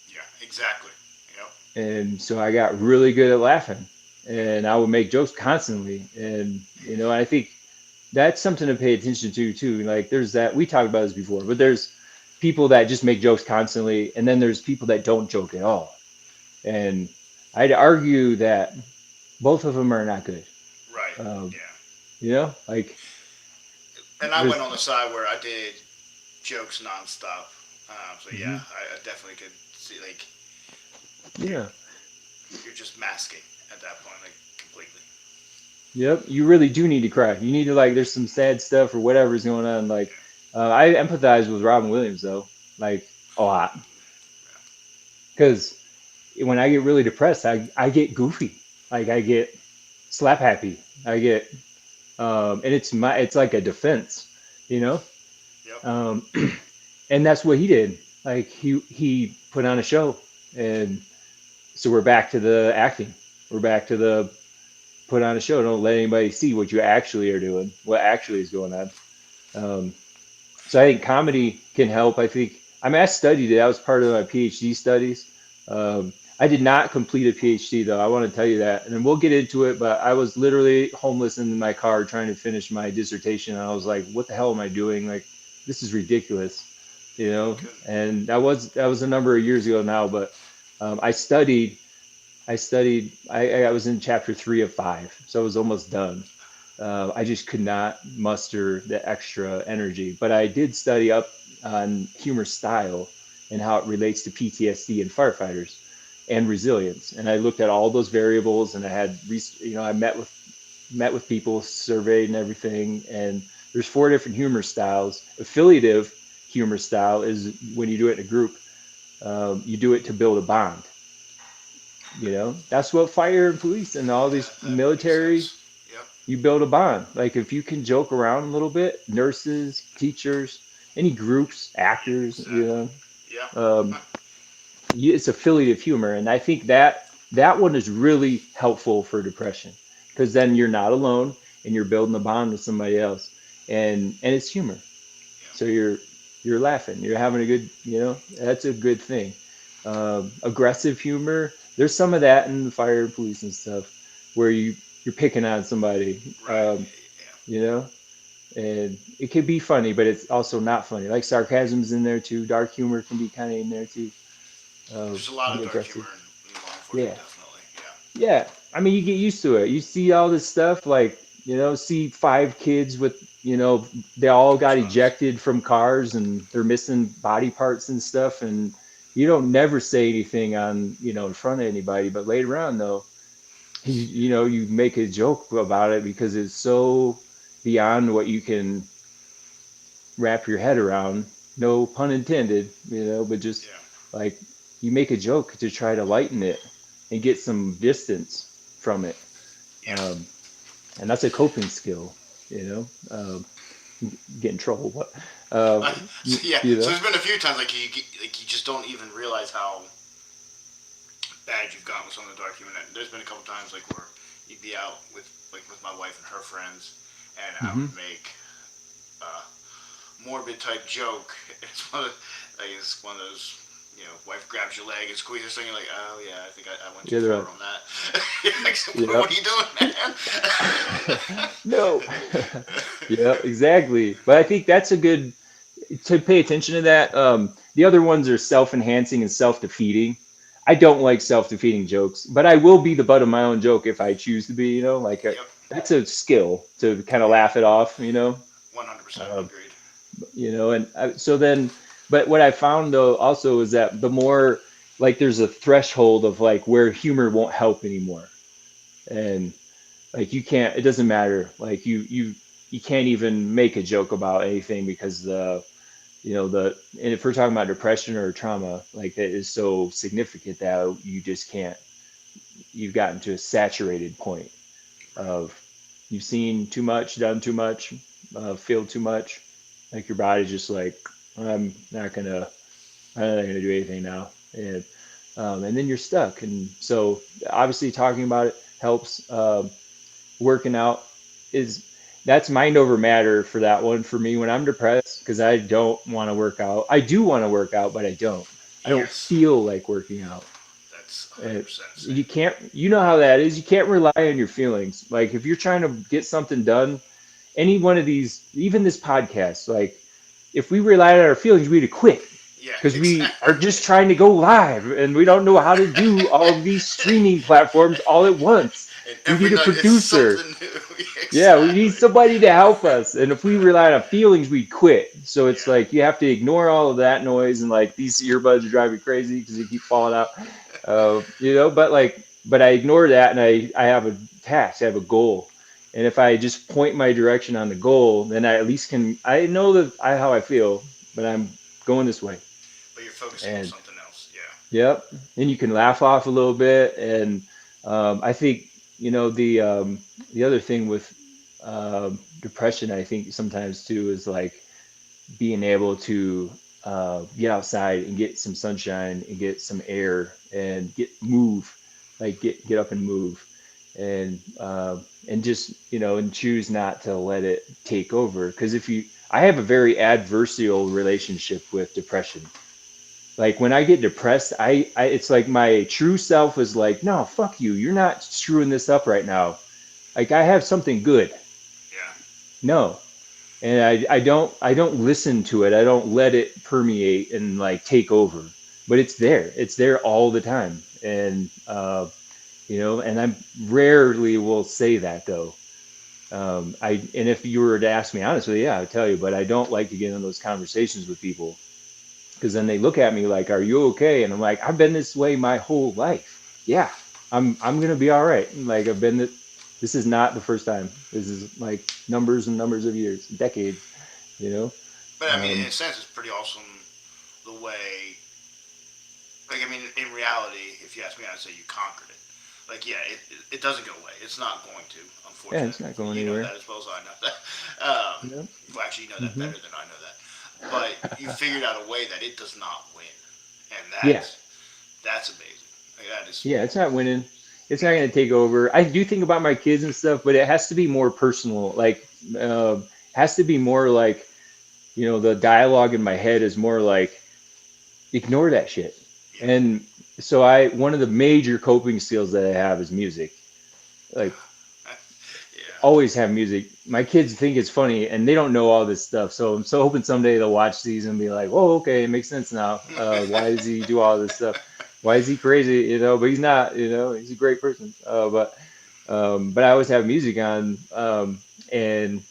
Yeah, exactly. Yep. And so I got really good at laughing, and I would make jokes constantly. And I think that's something to pay attention to too. Like there's that we talked about this before, but there's people that just make jokes constantly, and then there's people that don't joke at all. And I'd argue that both of them are not good. Right. Um, Yeah. like And I went there's on the side where I did jokes nonstop. So yeah, mhm, I definitely could see, like, yeah, yeah. you're just masking at that point, like, completely. Yep, you really do need to cry. You need to like. There's some sad stuff or whatever's going on. Like, Yeah. I empathize with Robin Williams though, like a lot, because when I get really depressed, I get goofy. Like I get slap happy. I get and it's like a defense, you know. Yep. Um, and that's what he did. Like he put on a show, and so we're back to the acting. We're back to the put on a show. Don't let anybody see what you actually are doing, what actually is going on. Um, so I think comedy can help. I studied it. That was part of my PhD studies. I did not complete a PhD though. I want to tell you that, and then we'll get into it. But I was literally homeless in my car trying to finish my dissertation, and I was like, "What the hell am I doing? Like, this is ridiculous," you know. Good. And that was a number of years ago now. But I studied. I was in chapter 3 of 5, so I was almost done. I just could not muster the extra energy. But I did study up on humor style and how it relates to PTSD and firefighters and resilience. And I looked at all those variables, and I met with people, surveyed and everything. And there's 4 different humor styles. Affiliative humor style is when you do it in a group. You do it to build a bond. That's what fire and police and all Yeah, these that makes military, sense. Yep. you build a bond. Like if you can joke around a little bit, nurses, teachers, any groups, actors, Exactly. Yep. um, it's affiliative humor. And I think that one is really helpful for depression because then you're not alone and you're building a bond with somebody else. And it's humor. Yeah. So you're laughing, you're having a good, that's a good thing. Aggressive humor, there's some of that in the fire and police and stuff where you're picking on somebody, Right. Yeah. you know, and it could be funny, but it's also not funny. Like sarcasm's in there too. Dark humor can be kind of in there too. There's a lot of Be dark aggressive. humor in law enforcement, Yeah. definitely. Yeah. Yeah, I mean, you get used to it. You see all this stuff, like, see 5 kids with, they all got Gunshots. ejected from cars and they're missing body parts and stuff. And you don't never say anything in front of anybody. But later on, though, you make a joke about it because it's so beyond what you can wrap your head around. No pun intended, but just Yeah. like you make a joke to try to lighten it and get some distance from it. Yeah. Um, and that's a coping skill, you know. Get in trouble, but uh, So yeah. you So know, there's been a few times like you just don't even realize how bad you've gotten with some of the dark humor. There's been a couple times like where you'd be out with my wife and her friends, and I hmm would make a morbid type joke. It's one of those, wife grabs your leg and squeezes something. You're like, oh yeah, I think I went too yeah, they're far right. on that. Like, Yep. what are you doing, man? No. Yeah, exactly. But I think that's a good to pay attention to that. The other ones are self-enhancing and self-defeating. I don't like self-defeating jokes, but I will be the butt of my own joke if I choose to be. Yep. That's a skill to kind of Yeah. laugh it off. 100% Um, agreed. so then, but what I found though also is that the more like there's a threshold of like where humor won't help anymore, and like you can't, it doesn't matter. Like you can't even make a joke about anything because and if we're talking about depression or trauma, like that is so significant that you just can't. You've gotten to a saturated point Right. of you've seen too much, done too much, feel too much. Like your body's just like, I'm not gonna, I'm not gonna do anything now, and then you're stuck. And so obviously talking about it helps. Working out is that's mind over matter for that one for me when I'm depressed because I don't want to work out. I do want to work out, but I don't. I don't Yes. feel like working out. That's And 100% the you same. can't, you know how that is. You can't rely on your feelings. Like if you're trying to get something done, any one of these, even this podcast, like if we relied on our feelings, we'd have quit Yeah, because we are exactly. just trying to go live and we don't know how to do all of these streaming platforms all at once. And We every need a night it's producer. something new. Yeah, Yeah, we need exactly. somebody to help us. And if we rely on feelings, we'd quit. So it's Yeah. like you have to ignore all of that noise and like these earbuds are driving me crazy because they keep falling out. But I ignore that and I have a task, I have a goal. And if I just point my direction on the goal, then I at least I know how I feel, but I'm going this way. But you're focusing on And something else. Yeah. yep. And you can laugh off a little bit. And I think, the other thing with depression, I think sometimes too, is like being able to get outside and get some sunshine and get some air and get up and move and just, and choose not to let it take over. Because if you, I have a very adversarial relationship with depression. Like when I get depressed, I it's like my true self is like, no, fuck you. You're not screwing this up right now. Like I have something good. Yeah. No. And I don't listen to it. I don't let it permeate and like take over. But it's there. It's there all the time. And and I rarely will say that though. And if you were to ask me honestly, yeah, I would tell you, but I don't like to get in those conversations with people because then they look at me like, "Are you okay?" And I'm like, "I've been this way my whole life. Yeah, I'm gonna be all right. Like I've been. This is not the first time. This is like numbers and numbers of years, decades. You know. But I mean, in Um, a sense, it's pretty awesome the way. Like, I mean, in reality, if you ask me, I'd say you conquered it. Like, yeah, it doesn't go away. It's not going to, yeah, unfortunately. it's not going You know anywhere. that as well as I know that. You know. Well, actually, you know that Hmm. better than I know that. But you figured out a way that it does not win, and Yeah, that's amazing. Like, that is. yeah, it's not winning. It's not going to take over. I do think about my kids and stuff, but it has to be more personal. Like, has to be more like, the dialogue in my head is more like, ignore that shit. Yeah. And so one of the major coping skills that I have is music. Like, Yeah. always have music. My kids think it's funny and they don't know all this stuff. So I'm so hoping someday they'll watch these and be like, "Oh, okay, it makes sense now. Why does he do all this stuff? Why is he crazy? But he's not. He's a great person. But I always have music on, and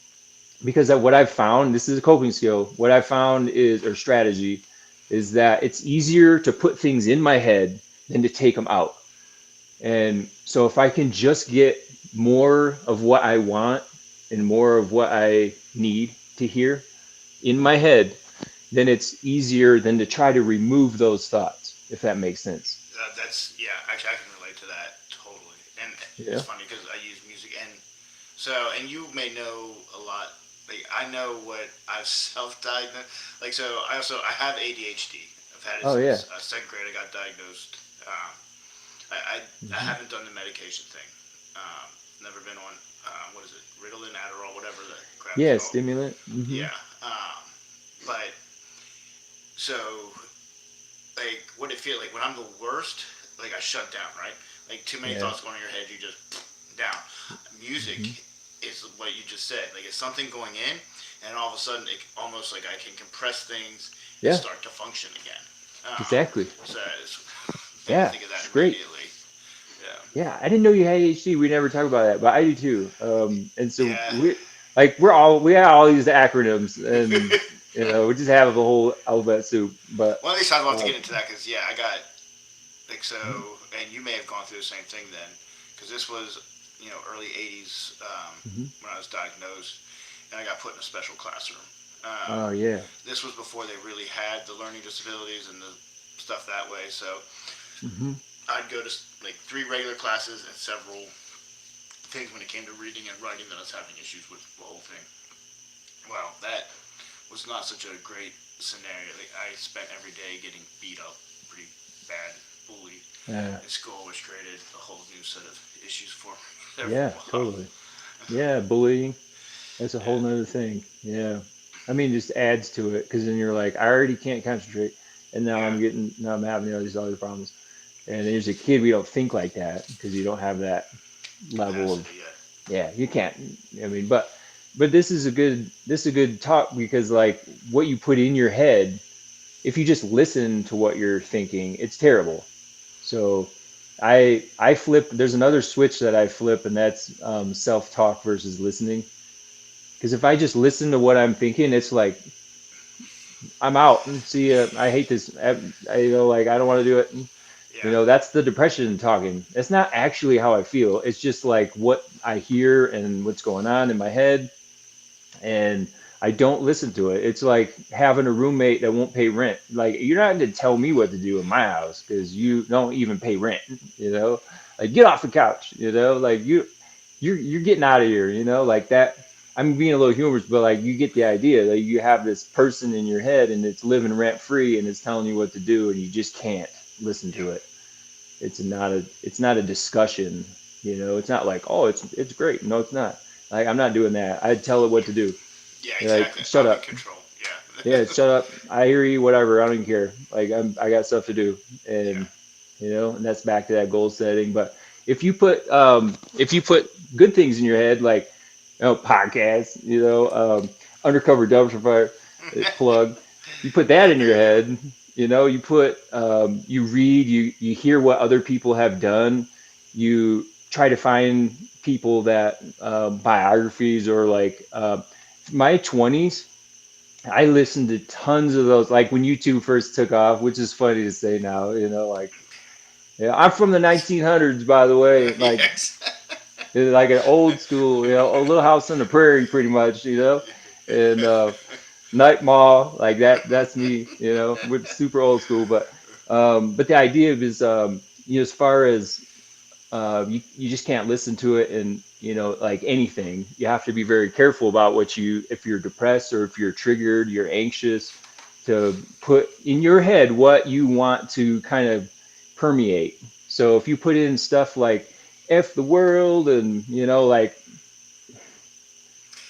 because of what I've found, this is a coping skill. What I found is, or strategy, is that it's easier to put things in my head than to take them out. And so if I can just get more of what I want and more of what I need to hear in my head, then it's easier than to try to remove those thoughts, if that makes sense. That's yeah. Actually, I can relate to that totally. And it's Yeah. funny because I use music, and and you may know a lot. Like I know what I've self-diagnosed. Like so, I have ADHD. I've had it Oh yeah. since second grade. I got diagnosed. I Hmm. haven't done the medication thing. Um, never been on what is it, Ritalin, Adderall, whatever the crap is Yeah, called. stimulant. Hmm. Yeah. But so like what it feel like when I'm the worst, like I shut down, right? Like too many Yeah. thoughts going in your head, you just down. Hmm. Music is what you just said. Like it's something going in, and all of a sudden, it almost like I can compress things and Yeah, start to function again. Um, exactly. so it's, made me Yeah, think of that it's great. immediately. Yeah, Yeah, I didn't know you had ADHD. We never talk about that, but I do too. And so yeah. we all use the acronyms, and we just have a whole alphabet soup. But One of these times we'll have to uh, get into that because yeah, I got like so, and you may have gone through the same thing then, because this was early '80s mhm. when I was diagnosed, and I got put in a special classroom. Oh yeah. This was before they really had the learning disabilities and the stuff that way. So Hmm. I'd go to like 3 regular classes and several things when it came to reading and writing that I was having issues with the whole thing. Well, that was not such a great scenario. Like, I spent every day getting beat up pretty bad, bullied, Yeah. and school was created a whole new set of issues for me there for Yeah. a while. Totally. Yeah. Bullying. That's a whole Yeah, nother thing. Yeah. I mean, it just adds to it because then you're like, I already can't concentrate, and yeah, now I'm having all these other problems. And there's a kid we don't think like that because you don't have that level of. capacity yet. Yeah, you can't. I mean, but this is a good talk because like what you put in your head, if you just listen to what you're thinking, it's terrible. So I flip. There's another switch that I flip, and that's self-talk versus listening. Because if I just listen to what I'm thinking, it's like I'm out and see ya. I hate this. Like I don't want to do it. Yeah, That's the depression talking. It's not actually how I feel. It's just like what I hear and what's going on in my head, and I don't listen to it. It's like having a roommate that won't pay rent. Like you're not going to tell me what to do in my house because yeah, you don't even pay rent. You know, like get off the couch. Like you're getting out of here. Like that. I'm being a little humorous, but like you get the idea. Like you have this person in your head and it's living rent free and it's telling you what to do and you just can't listen yeah. to it. It's not a discussion. It's not like, oh, it's great. No, it's not. Like I'm not doing that. I'd tell it what to do. Yeah, You're like, exactly. shut I'm in up. control. Yeah. Yeah, shut up. I hear you, whatever. I don't even care. Like I got stuff to do. Yeah. And and that's back to that goal setting. But if you put good things in your head, like podcasts, undercover dumpster fire plug, you put that in your head, you read, you hear what other people have done, you try to find people that biographies or like my 20s. I listened to tons of those, like when YouTube first took off, which is funny to say now, like, yeah, I'm from the 1900s, by the way, Yes. like an old school, a little house on the prairie, pretty much, and Night Mall, like that's me, with super old school, but the idea is, as far as you just can't listen to it and like anything. You have to be very careful about if you're depressed or if you're triggered, you're anxious, to put in your head what you want to kind of permeate. So if you put in stuff like F the world and like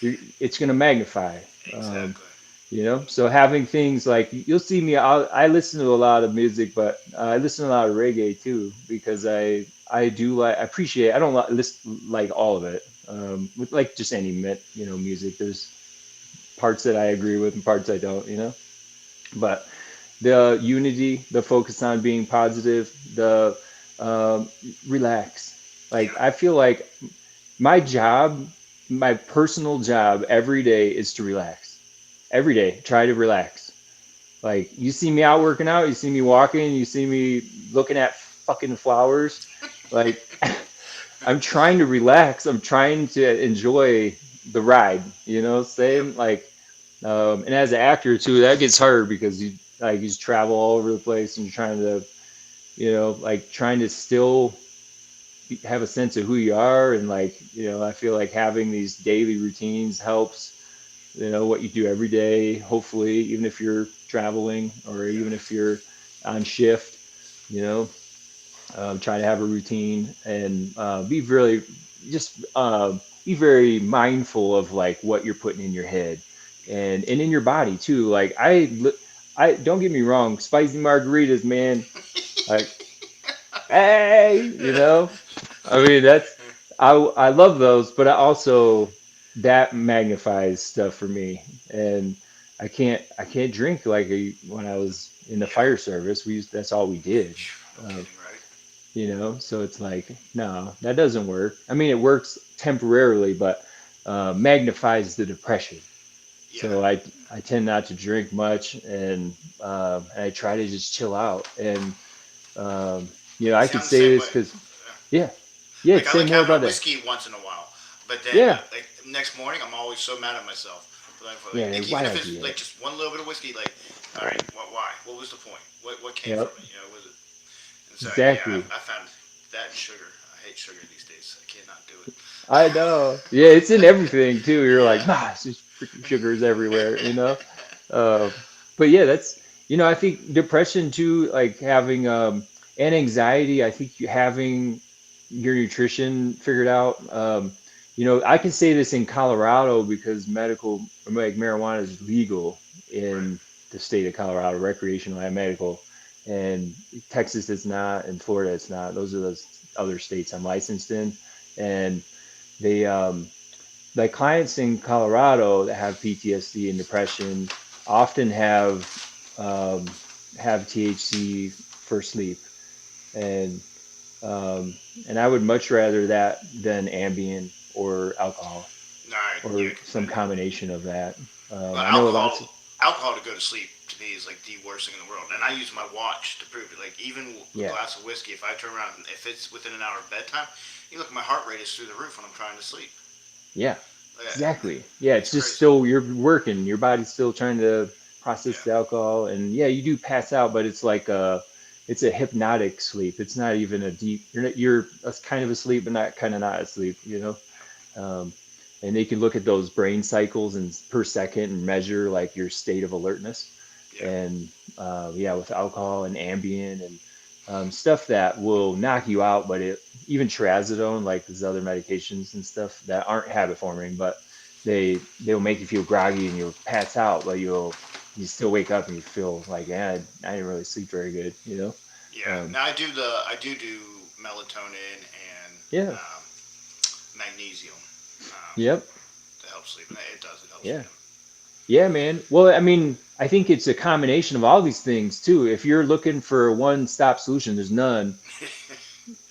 it's going to magnify. Um, Exactly. so having things like you'll see me, I listen to a lot of music, but I listen to a lot of reggae too because I do like, I appreciate, I don't listen like all of it. With like just any music, there's parts that I agree with and parts I don't, but the unity, the focus on being positive, the um, relax. Like Yeah. I feel like my job, my personal job every day is to relax. Every day, try to relax. Like you see me out working out, you see me walking, you see me looking at fucking flowers. Like I'm trying to relax. I'm trying to enjoy the ride, Yep. same like and as an actor too, that gets hard because you travel all over the place and you're trying to, like trying to still have a sense of who you are and like, I feel like having these daily routines helps, what you do every day, hopefully, even if you're traveling or Yeah. even if you're on shift, you know, try to have a routine and just be very mindful of like what you're putting in your head Yeah. and in your body too. Like I don't get me wrong, spicy margaritas, man. Like, hey, I mean, I love those, but I also that magnifies stuff for me, and I can't drink like when I was in the Yeah. fire service. That's all we did, No uh, kidding, right? So it's like no, that doesn't work. I mean, it works temporarily, but magnifies the depression. Yeah. So I tend not to drink much, and I try to just chill out, and um, I See, could I'm the say same this way. because yeah. Yeah, Like I say like more having a about that. whiskey once in a while, but then Yeah. like next morning I'm always so mad at myself. Yeah, Like even why'd if I it's do like that? just one little bit of whiskey, like all right, why? What was the point? What came from Yep, it? Was it? And so yeah, exactly. I found that and sugar. I hate sugar these days. I cannot do it. I know. Yeah, it's in everything too. You're like, Yeah. nah, it's just freaking sugars everywhere. Uh, but yeah, I think depression too, like having and anxiety, I think having your nutrition figured out. I can say this in Colorado because like marijuana is legal Right. in the state of Colorado, recreational and medical, and Texas is not, and Florida it's not. Those are the other states I'm licensed in, and they like clients in Colorado that have PTSD and depression often um, have THC for sleep, and um, and I would much rather that than Ambien or alcohol All right. Yeah, or some completely. combination of that. Well, I know lots of alcohol to go to sleep to me is like the worst thing in the world, and I use my watch to prove it. Like even a yeah, glass of whiskey, if I turn around, if it's within an hour of bedtime, you look, my heart rate is through the roof when I'm trying to sleep. yeah, Yeah, exactly. Yeah, it's it's just crazy. still you're working, your body's still trying to process Yeah, the alcohol, and yeah, you do pass out, but it's a hypnotic sleep. It's not even a deep. You're kind of asleep, but not kind of not asleep. Um, and they can look at those brain cycles and per second and measure like your state of alertness. yeah, And yeah, with alcohol and Ambien and stuff that will knock you out, but even trazodone, like these other medications and stuff that aren't habit forming, but they'll make you feel groggy and you'll pass out, but you still wake up and you feel like, yeah, I didn't really sleep very good, you know? Yeah. Um, Now I do melatonin and yeah, um, magnesium um, yep, to help sleep, and it helps me. yeah, yeah, man. Well, I mean, I think it's a combination of all these things too. If you're looking for a one-stop solution, there's none.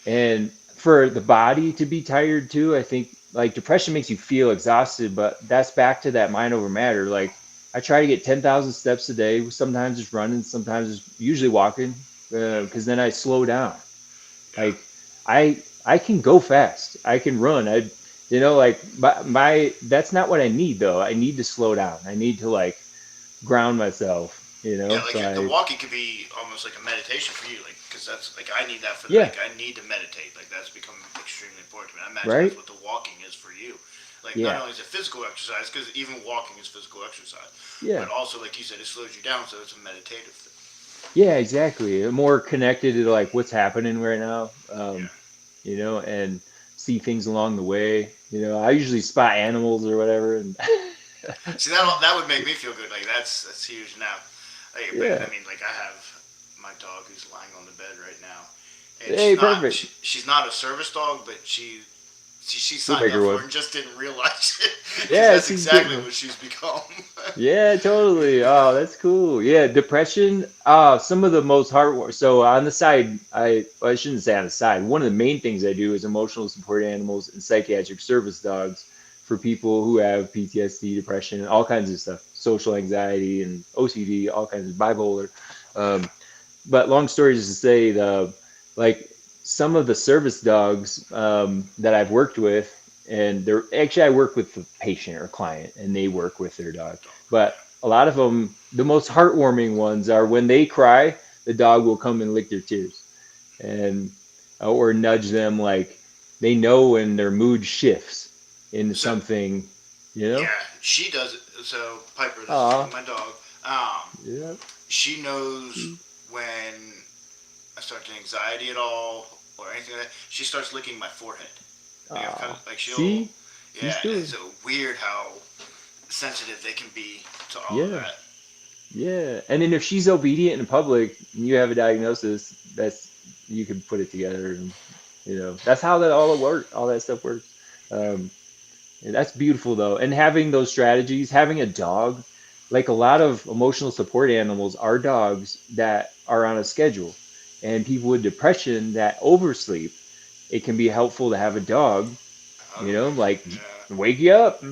And for the body to be tired too, I think like depression makes you feel exhausted, but that's back to that mind over matter. Like I try to get 10,000 steps a day. Sometimes it's running, sometimes it's usually walking, because then I slow down. Yeah. Like I can go fast. I can run. Like that's not what I need though. I need to slow down. I need to like ground myself, Yeah, So like the walking could be almost like a meditation for you, like because that's like I need that for yeah, like I need to meditate. Like that's become extremely important to me. I imagine right? that's what the walking is for you. Like not Yeah. only is it physical exercise, because even walking is physical exercise, Yeah. but also like you said, it slows you down, so it's a meditative thing. Yeah, exactly. More connected to like what's happening right now, Yeah. and see things along the way. I usually spot animals or whatever, and See that would make me feel good. Like that's huge now. Like, but yeah. I mean, like I have my dog who's lying on the bed right now, and Hey, perfect. she's not a service dog, but she We'll signed make up her for it one. and just didn't realize it because Yeah, that's she's getting exactly them. what she's become. Yeah, totally. Oh, that's cool. Yeah, depression. Some of the most heart. So on the side, I shouldn't say on the side. One of the main things I do is emotional support animals and psychiatric service dogs for people who have PTSD, depression, and all kinds of stuff, social anxiety and OCD, all kinds of bipolar. Um, Yeah. but long story is to say, like some of the service dogs that I've worked with, and they're actually I work with the patient or client, and they work with their dog. Dog. But Yeah. a lot of them, the most heartwarming ones are when they cry, the dog will come and lick their tears, and or nudge them like they know when their mood shifts into So something, yeah, she does it. So Piper, this is Ah, my dog. Um, yeah. she knows when I start getting anxiety at all or anything like that. She starts licking my forehead. Like I've kind Ah, of like she'll, see, yeah. she's And doing, it's so weird how sensitive they can be to all of yeah. that. Yeah, and then if she's obedient in public, and you have a diagnosis, that's you can put it together, and that's how that all that stuff works. Um, and that's beautiful though, and having those strategies, having a dog, like a lot of emotional support animals are dogs that are on a schedule, and people with depression that oversleep, it can be helpful to have a dog, Okay. like Yeah, wake you up,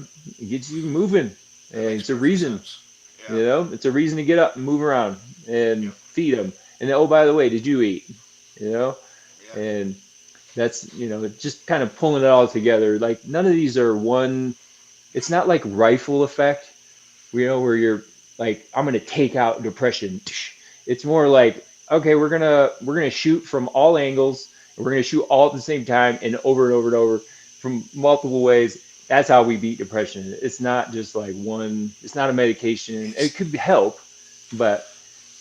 get you moving, and that makes it's a perfect reason. sense. Yeah. It's a reason to get up and move around Yep. and feed them. And oh, by the way, did you eat? You know, Yeah. and that's just kind of pulling it all together. Like none of these are one. It's not like rifle effect, where you're like, I'm gonna take out depression. It's more like, okay, we're gonna shoot from all angles, and we're gonna shoot all at the same time and over and over and over from multiple ways. That's how we beat depression. It's not just like one. It's not a medication. It It's could help, but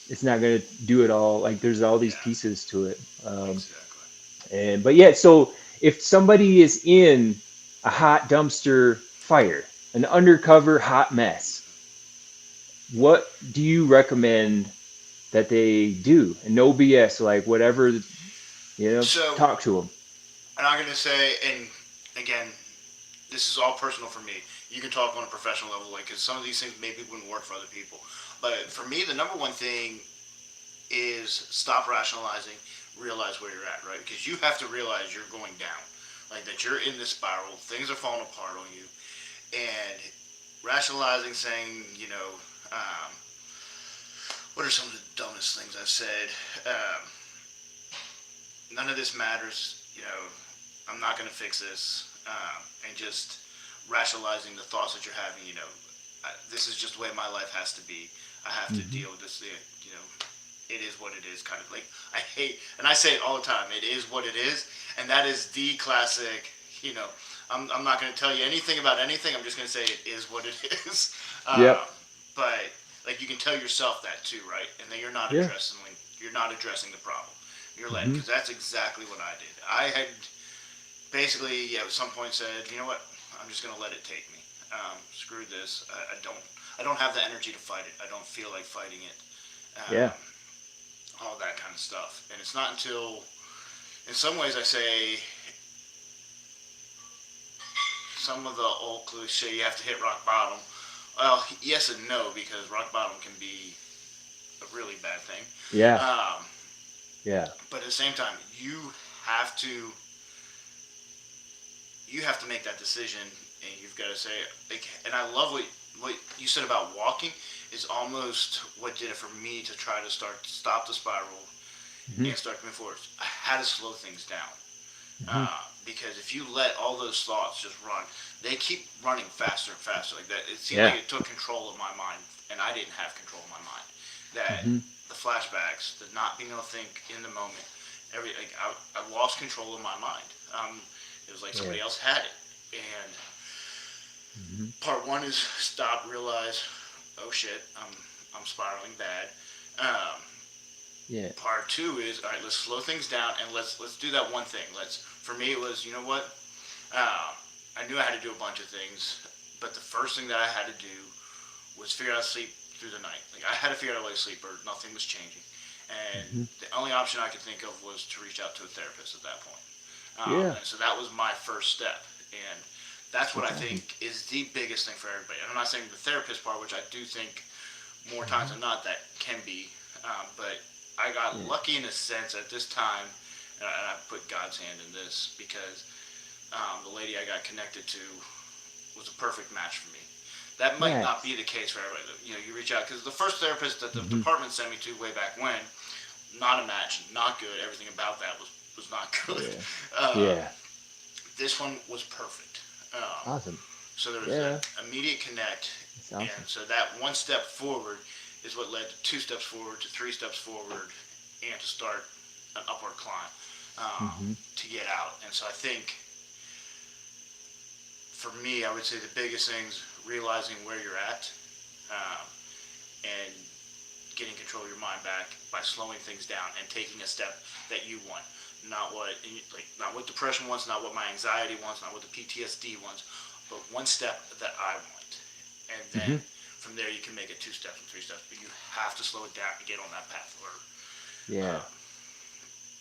it's not gonna do it all. Like there's all these yeah. pieces to it. Exactly. And but yeah, so if somebody is in a hot dumpster fire, an undercover hot mess, what do you recommend that they do? And no BS, like whatever, So, talk to them. and I'm gonna say, and again, this is all personal for me. You can talk on a professional level, like, because some of these things maybe wouldn't work for other people. But for me, the number one thing is stop rationalizing, realize where you're at, right? Because you have to realize you're going down, like that you're in this spiral, things are falling apart on you, and rationalizing, saying, what are some of the dumbest things I've said? Um, None of this matters, I'm not going to fix this, and just rationalizing the thoughts that you're having, this is just the way my life has to be. I have to Hmm. deal with this, it is what it is, kind of like I hate, and I say it all the time. It is what it is, and that is the classic. You know, I'm not going to tell you anything about anything. I'm just going to say it is what it is. Yep. But like you can tell yourself that too, right? And then Yeah. you're not addressing the problem. You're letting, Hmm. because that's exactly what I did. I had basically at some point said, you know what, I'm just going to let it take me. Screw this. I don't have the energy to fight it. I don't feel like fighting it. Yeah. All that kind of stuff. And it's not until, in some ways, I say some of the old cliche, you have to hit rock bottom. Well, yes and no, because rock bottom can be a really bad thing. Yeah. Um, Yeah. but at the same time, have to you have to make that decision, and you've got to say, like, and I love what you said about walking is almost what did it for me to try to stop the spiral Hmm. and start moving forward. I had to slow things down. Hmm. Because if you let all those thoughts just run, they keep running faster and faster. Like that, it seemed Yeah. like it took control of my mind, and I didn't have control of my mind. That Hmm. the flashbacks, the not being able to think in the moment, I lost control of my mind. It was like Yeah. somebody else had it, and Hmm. part one is stop, realize, oh shit, I'm spiraling bad. Yeah. Part two is all right. Let's slow things down and let's do that one thing. For me it was, you know what, uh, I knew I had to do a bunch of things, but the first thing that I had to do was figure out sleep through the night. Like I had to figure out a way to sleep, or nothing was changing. And Hmm. the only option I could think of was to reach out to a therapist at that point. Yeah. And so that was my first step. And that's what I That's awesome. think is the biggest thing for everybody. And I'm not saying the therapist part, which I do think more times Hmm. than not that can be. But I got Yeah. lucky in a sense at this time, and I put God's hand in this because the lady I got connected to was a perfect match for me. That might not Nice. be the case for everybody. You know, you reach out because the first therapist that the Hmm. department sent me to way back when, not a match, not good. Everything about that was not good. Yeah. Uh, Yeah. this one was perfect. Awesome. So there was an Yeah. immediate connect, That's and awesome. so that one step forward is what led to two steps forward, to three steps forward, and to start an upward climb Hmm. to get out. And so I think for me, I would say the biggest things realizing where you're at, um, and getting control of your mind back by slowing things down and taking a step that you want, not what depression wants, not what my anxiety wants, not what the PTSD wants, but one step that I want. And then Hmm. from there you can make it two steps and three steps, but you have to slow it down to get on that path forward. Yeah. Um,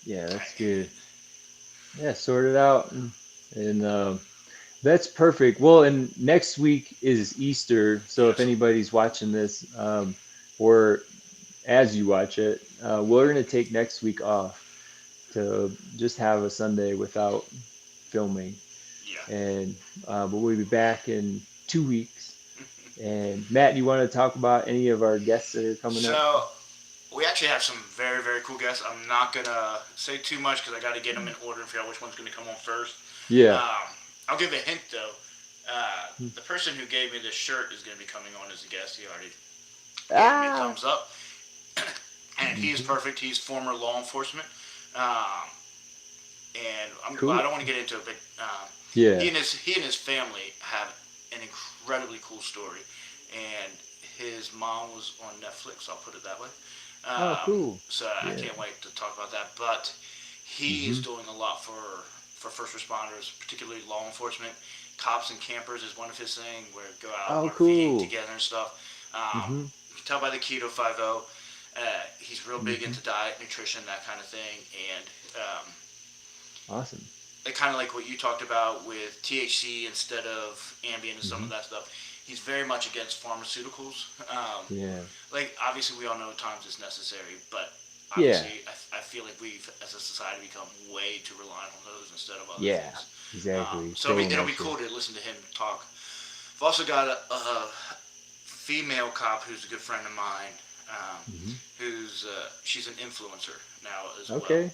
Yeah. That's good. Yeah. Sort it out. And that's perfect. Well, and next week is Easter. So if yes, anybody's watching this, or as you watch it, we're going to take next week off to just have a Sunday without filming. yeah. And but we'll be back in 2 weeks. And Matt, you want to talk about any of our guests that are coming up? So we actually have some very very cool guests. I'm not gonna say too much because I got to get them in order and figure out which one's gonna come on first. Yeah. I'll give a hint though. The person who gave me this shirt is going to be coming on as a guest. He already gave me a Ah. thumbs up, and he is Hmm. perfect. He's former law enforcement, um, and I Cool. don't want to get into it, but Yeah. he and his family have an incredibly cool story, and his mom was on Netflix. I'll put it that way. Oh, Um, cool. so I Yeah. can't wait to talk about that. But he is Hmm. doing a lot for first responders, particularly law enforcement. Cops and campers is one of his things, where go out Oh, RVing cool. together and stuff. Hmm. You can tell by the Keto 5.0, he's real big Hmm. into diet, nutrition, that kind of thing, and Awesome. kind of like what you talked about with THC instead of Ambien and some Hmm. of that stuff. He's very much against pharmaceuticals. Yeah. Like obviously we all know at times it's necessary, but Yeah. obviously I feel like we've as a society become way too reliant on those instead of other Yeah. things. Exactly. So So it'll be much. cool to listen to him talk. I've also got a female cop who's a good friend of mine, Hmm. who's she's an influencer now as well. Okay.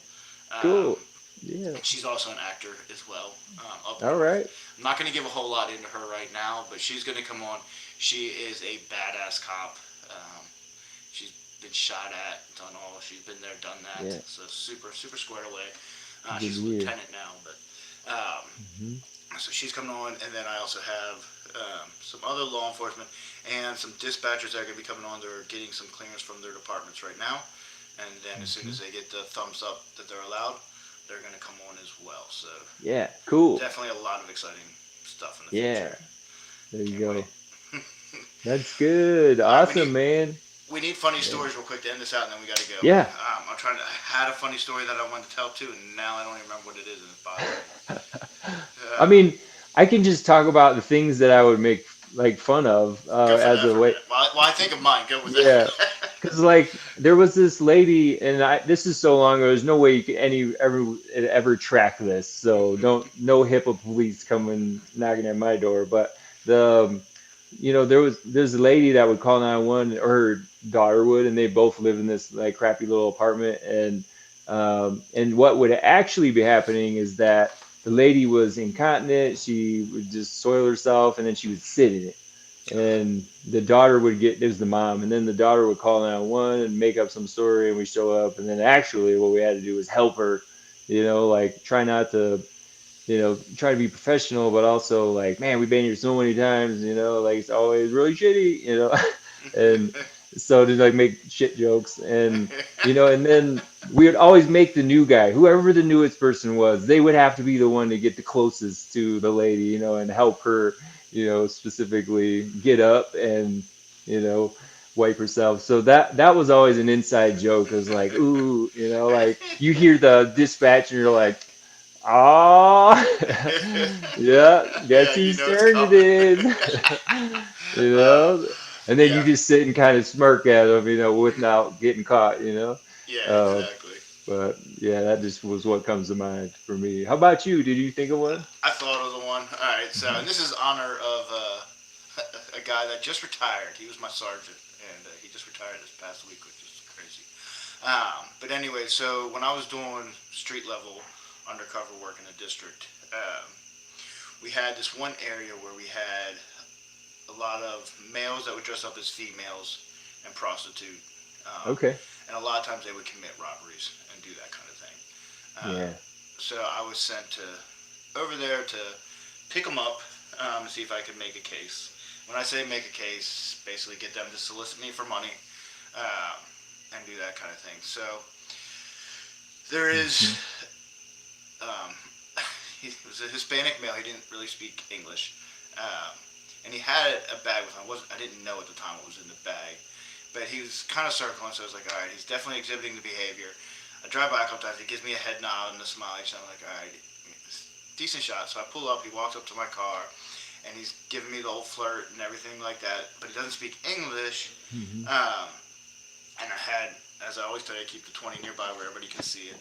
Um, Cool. Yeah. and she's also an actor as well, up All north. right. I'm not going to give a whole lot into her right now, but she's going to come on. She is a badass cop. Um, she's been shot at, done all. She's been there, done that. Yeah. So super squared away. Good She's to a hear. lieutenant now, but Hmm. so she's coming on, and then I also have some other law enforcement and some dispatchers that are going to be coming on. They're getting some clearance from their departments right now, and then as soon Hmm. as they get the thumbs up that they're allowed, they're going to come on as well. So Yeah. Cool. definitely a lot of exciting stuff in the Yeah. future. There you Can't go. wait. That's good. All right, we need Awesome, man. we need funny Yeah. stories real quick to end this out, and then we got to go. Yeah. I'm trying to. I had a funny story that I wanted to tell too, and now I don't even remember what it is, and it's bothering me. I Uh, mean, I can just talk about the things that I would make like fun of go for as that a for a way. minute. While I think of mine, go with Yeah, that. because like there was this lady, and this is so long ago. There's no way you could ever track this. So don't no HIPAA police coming knocking at my door. But there's a lady that would call 911, or her daughter would, and they both live in this like crappy little apartment. And what would actually be happening is that the lady was incontinent. She would just soil herself, and then she would sit in it, and the daughter would get it was the mom, and then the daughter would call 911 and make up some story, and we show up, and then actually what we had to do was help her, like try not to, try to be professional, but also like, man, we've been here so many times, like it's always really shitty, and so to like make shit jokes, and then we would always make the new guy, whoever the newest person was, they would have to be the one to get the closest to the lady, and help her, specifically get up and, you know, wipe herself. So that was always an inside joke. It was like, ooh, like you hear the dispatch and you're like, ah, yeah, Yeah, guess you whose know it's turn it coming. is, you uh, know? And then you yeah, just sit and kind of smirk at them, without getting caught. yeah, Uh, exactly. but yeah, that just was what comes to mind for me. How about you? Did you think of one? I thought of the one. All right, so and this is honor of a guy that just retired. He was my sergeant, and he just retired this past week, which is crazy. But anyway, so when I was doing street level undercover work in the district, we had this one area where we had a lot of males that would dress up as females and prostitute, um, Okay. and a lot of times they would commit robberies and do that kind of thing. Uh, Yeah. so I was sent to over there to pick them up and see if I could make a case. When I say make a case, basically get them to solicit me for money um, and do that kind of thing. So there is, Hmm. um, he was a Hispanic male. He didn't really speak English, um, and he had a bag with him. I didn't know at the time what was in the bag, but he was kind of circling. So I was like, all right, he's definitely exhibiting the behavior. I drive by a couple times. He gives me a head nod and a smile. So I'm like, all right, decent shot. So I pull up. He walks up to my car, and he's giving me the old flirt and everything like that. But he doesn't speak English. Hmm. Um, and I had, as I always tell you, I keep the 20 nearby where everybody can see it,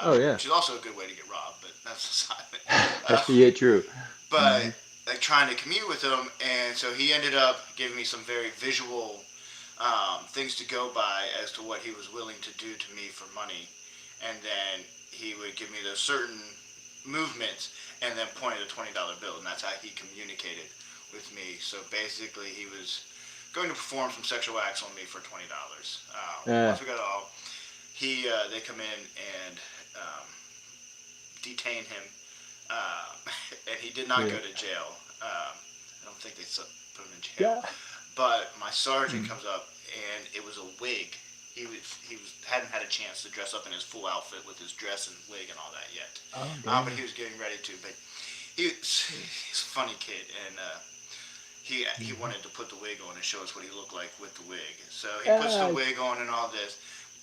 Oh yeah. which is also a good way to get robbed. But that's aside. Uh, Yeah, true. but Hmm. like trying to commute with him, and so he ended up giving me some very visual things to go by as to what he was willing to do to me for money, and then he would give me those certain movements and then pointed a $20 bill, and that's how he communicated with me. So basically, he was going to perform some sexual acts on me for $20. Uh, Once we got all, they come in and um, detain him, uh, and he did not yeah. go to jail. I don't think they put him in jail. Yeah. But my sergeant Mm. comes up, and it was a wig. He hadn't had a chance to dress up in his full outfit with his dress and wig and all that yet. Oh But damn. he was getting ready to. But he's a funny kid, and he Mhm. wanted to put the wig on and show us what he looked like with the wig. So he puts the Ah, wig on and all this.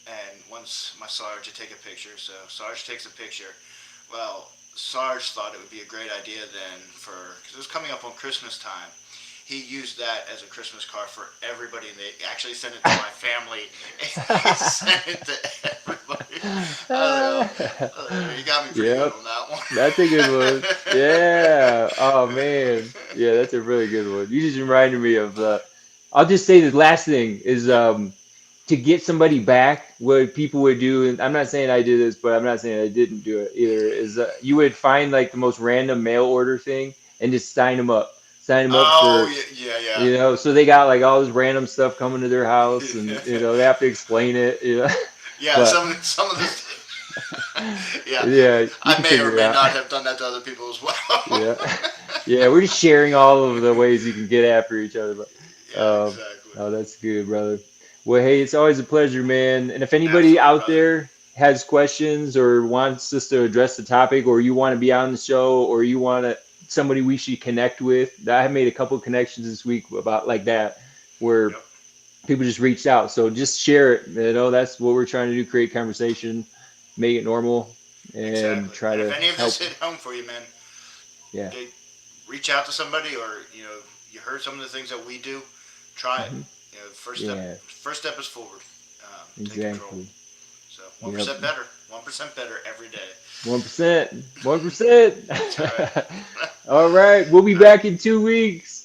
And once my Sarge to take a picture, so Sarge takes a picture. Well, Sarge thought it would be a great idea then because it was coming up on Christmas time. He used that as a Christmas card for everybody, and they actually sent it to my family. And he sent it to everybody. I was like, oh, you got me pretty good yep. on that That's a good one. Yeah. Oh man. Yeah, that's a really good one. You just reminded me of I'll just say the last thing is Yep. to get somebody back, what people would do, and I'm not saying I did this, but I'm not saying I didn't do it either, is you would find like the most random mail order thing and just sign them up. Sign them up Oh for, yeah, yeah, so they got like all this random stuff coming to their house, and yeah. they have to explain it, Yeah, but some of this. Yeah, yeah, you I can may or figure it may out. not have done that to other people as well. Yeah. Yeah, we're just sharing all of the ways you can get after each other. But Yeah, exactly. oh, that's good, brother. Well, hey, it's always a pleasure, man. And if anybody Absolutely, out brother. there has questions or wants us to address the topic, or you want to be on the show, or you want to somebody we should connect with. I have made a couple of connections this week about like that, where Yep. people just reached out. So just share it. That's what we're trying to do: create conversation, make it normal, and Exactly. try And if to any of this help. hit home for you, man, Yeah. they reach out to somebody, or you heard some of the things that we do. Try it. Hmm. First step. Yeah. First step is forward. Take control. Exactly. So Yep. 1% better. 1% better every day. 1%. 1%. That's all right. All right. We'll be All right. back in 2 weeks.